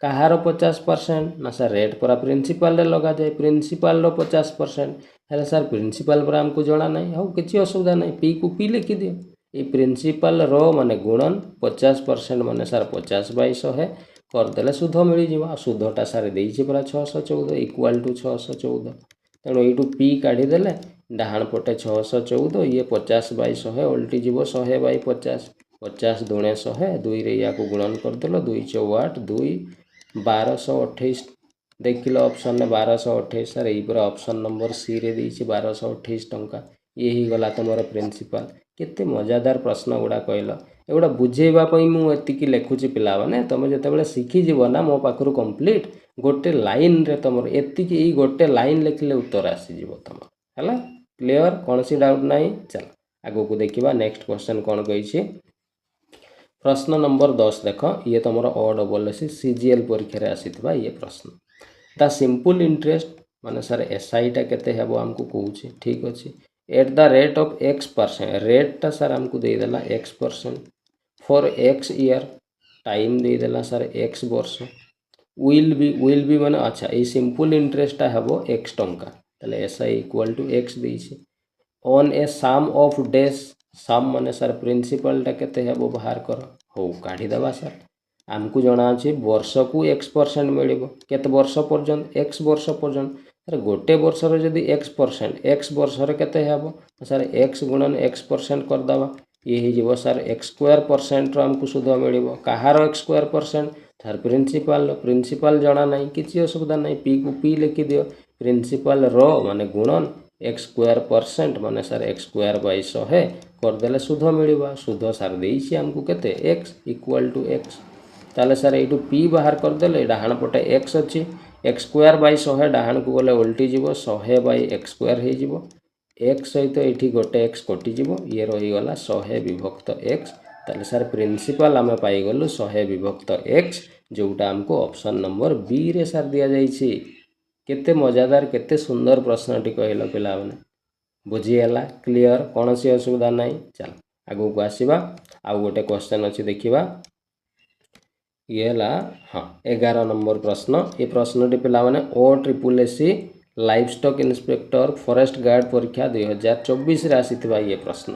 कहार 50% ना सर रेट पूरा प्रिंसिपल लगा जाए प्रिंसिपल 50% है सर प्रिंसिपल पर आमको जना ना हो किसी असुविधा ना पी को पी लिखी दियो ये प्रिंसिपल रो माने गुणन 50% माने सर 50/100 करदेले सुध मिल जाए सुधटा सारे देछि पूरा 614 इक्वल टू 614 तेणु यू पी काढ़ीदेले डाहाण पटे 614 ये 50/100 उल्टी जीव 100/50 50 दूणे 100 2 रे या को गुणन करदेल 2 4 8 2 1228 देखिल ऑप्शन ने 1228 सर यही पूरा ऑप्शन नंबर सी रे देछि 1228 टंका ये ही गला तुमर प्रिंसिपल केते मजादार प्रश्न गुड़ा कहल एगुड़ा बुझेवाई मुझे लिखुची पिला माने तुम जो शिखीज ना मो पाखु कंप्लीट गोटे लाइन रे तुम एतिकी गोटे लाइन लिखिले उत्तर आसीज तुम है क्लियर कौन सी डाउट ना चल आगो को देखा नेक्स्ट क्वेश्चन कौन कही प्रश्न नंबर 10 देख ये तुम OSSC CGL परीक्षा आसीथिबा ये प्रश्न द सिंपल इंटरेस्ट माने सर SI टा केते हेबो हमको कहूची ठीक अच्छे at the rate of X% rate टा सर हमको देदेला X% for X year time देदेला सर X वर्ष विल बी माने अच्छा ये सिंपल इंटरेस्ट टा हेबो X टंका ताले SI इक्वल टू X देछि on a sum of days sum माने सर प्रिंसिपल टा केते हेबो बाहर कर हो काढ़ी दबा सर आमको जना अछि वर्ष को X% मिलिबो केते वर्ष पर्यंत X वर्ष पर्यंत सर गोटे वर्ष रो जदी X% X वर्ष रे केते हेबो सर X गुणन X% कर दबा ये ही जीवो सर X² % रो हमको सुध मिलिबो कहार X² % सर प्रिंसिपल जना नहीं किसी असुविधा नहीं पी को पी लिखि दियो प्रिंसिपल रो माने गुणन X² % माने सर X²/100 करदेले सुध मिलिबा सुध सर देछि हमको केते X इक्वल टू X ताले सर यू पी बाहर करदेले डाहाण पटे X अच्छी X²/100 डाहाण को गले उल्टी जीव 100/x² हो जीवो X सहित ये गोटे X कटिज ये रहीगला 100/X ताले सर प्रिंसिपल आम पाईगलु 100/X जोटा आमको ऑप्शन नंबर बी रे सर दिया जाइछि केते मजादार केते सुंदर प्रश्नटी कहल पिला माने बुझीगला क्लियर कौन सी असुविधा ना चल आगो को आसीबा आउ गोटे क्वेश्चन अच्छी देखिबा ये ला हाँ 11 नंबर प्रश्न ये प्रश्नटी पिला माने OSSC life stock inspector forest guard परीक्षा 2024 रे आसीथिबा ये प्रश्न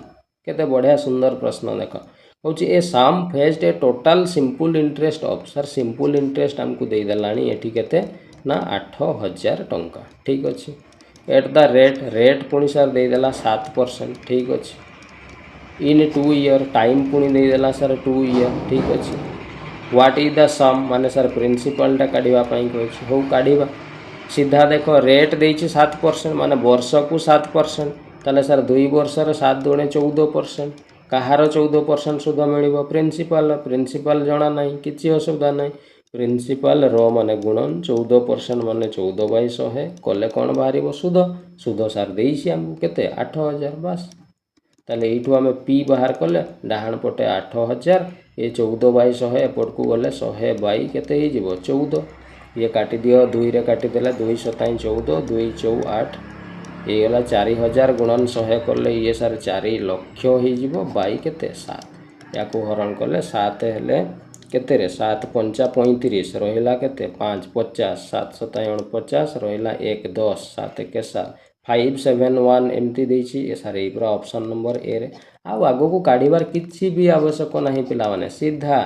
केते बढ़िया सुंदर प्रश्न देख होची a sum fetched a total simple interest of sir simple interest हमको दे देलानी एठी केते ना 8000 टंका ठीक अच्छे एट द रेट पुणी सर देदेला 7% ठीक अच्छे इन 2 ईयर टाइम पुणी देदेला सर 2 ईयर ठीक अच्छे व्हाट इज द सम माने सर प्रिंसिपल टा काढ़ीबा पई कहछि हो काढ़ीबा सीधा देखो रेट देछि 7% माने वर्ष को 7% ताले सर 2 वर्ष रे 7 दूणे 14% कहार 14% सुध मिलिबो प्रिंसिपल जना नहीं किसी असुविधा नहीं प्रिंसिपल रो माने गुणन 14% माने 14/100 कले कौन बाहर सुध सुध सार देसी आमको केते 8000 बास ताले एठू आम पी बाहर कले डाहाण पटे 8000 ये 14/100 एपट को गले 100 बाई केते ही जीवो 14 ये काटी दियो 2 रे काटी देला 2 7 14 2 4 8 ये गला 4000 गुणन 100 कले ये सार 4 लक्ष ही जीवो बाई केते 7 या को हरण कले 7 हेले केते रे 7 5 35 रहिला केते 5 50 7 7 49 रहिला 1 10 7 1 7 5 7 1 एमती देछि ए सारे पूरा ऑप्शन नंबर ए रे आउ आगो को काढिबार किछि भी आवश्यक नाही पिला माने सीधा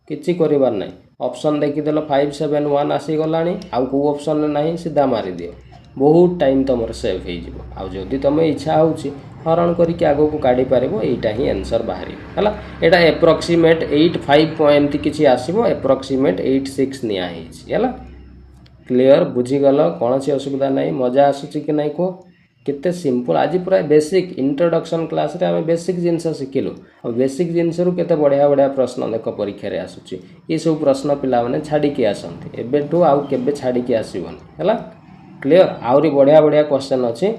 किछि करिबार नाही ऑप्शन देखि देलो 5 7 1 आसी गलानी आउ को ऑप्शन नाही सीधा मारि दियो बहुत टाइम तुम सेव हो आउ जदि तुम इच्छा होउछि हरण करके आगो को काढ़ी पारिबो एटा ही आंसर बाहरी हला एटा एप्रोक्सीमेट 85 एमती किछि आसीबो एप्रोक्सीमेट 86 निया हिछि हला क्लियर बुझी गल कौन सी असुविधा नहीं मजा आसुछि कि नहीं को केते सिंपल आज पूरा बेसिक इंट्रोडक्शन क्लास रे आमे बेसिक जिंस शिखिलु और बेसिक जिंस रु केते बढ़िया बढ़िया प्रश्न देख परीक्षा रे आसुछि ये सब प्रश्न पिला माने छाडी के आसंती एबेटू आउ केबे छाडी के आसीबन हला क्लियर आउरी बढ़िया बढ़िया क्वेश्चन अच्छी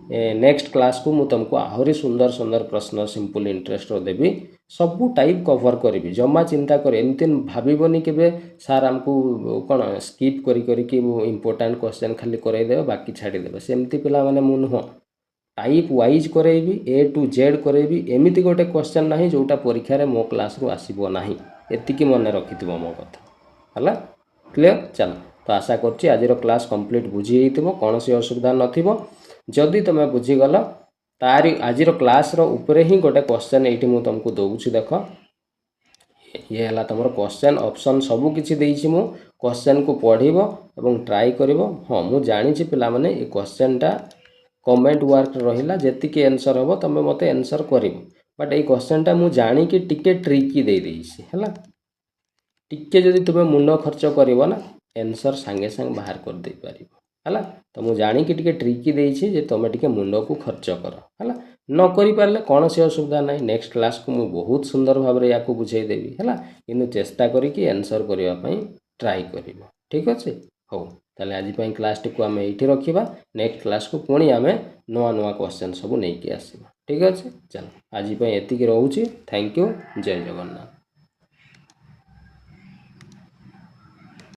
नेक्स्ट क्लास को मुझे तुमको आहरी सुंदर सुंदर प्रश्न सिंपल इंटरेस्ट देवी सबू टाइप कवर करी जमा चिंता कर एमती भावनी के सार आमको कौन स्कीप करी इम्पोर्टाट क्वेश्चन खाली करदेवे बाकी छाड़देवे सेमती पिला माने मु नुह टाइप वाइज करेबी ए टू जेड करेबी एमती गोटे क्वेश्चन ना जोटा परीक्षा मो क्लास रु आसब ना एतिकी मन रखि मो कथा है क्लियर चल तो आशा करछि आज क्लास कंप्लीट बुझी कौन सी असुविधा नथिबो जदि तुम बुझीगल तारी आज क्लास ऊपर ही गोटे क्वेश्चन ये मुझे तुमको दौची देख ये है तुम क्वेश्चन ऑप्शन सबू किसी देछि मु क्वेश्चन को पढ़िबो एवं ट्राई करिवो हाँ मु जानिछि पिला माने ये क्वेश्चन टा कमेंट वर्क रहिला जेतिकी आंसर हबो तुम मते आंसर करिवो बट ये क्वेश्चन टा मु जानि कि टिके ट्रिकी दे देछि हला टिके जदि तुम मुंड खर्च करिवो ना आंसर सांगे सांग बाहर कर दे पारिबो हला तो मु जानि कि टिके ट्रिकी देछि जे तुम टिके मुंड को खर्च कर हला न करि पारले कौन सी असुविधा नहीं नेक्स्ट क्लास को मु बहुत सुंदर भाव रे याकू बुझाई देबी हला किंतु चेष्टा करी कि आंसर करिवा पई ट्राई करिवो ठीक अछि हो ताले आज पई क्लास टी को हमें एठी रखिबा नेक्स्ट क्लास को पुणी हमें नवा नवा क्वेश्चन सब नै कि आसीबा ठीक अछि चल आज पई एतिकी रहउची थैंक यू जय जगन्नाथ।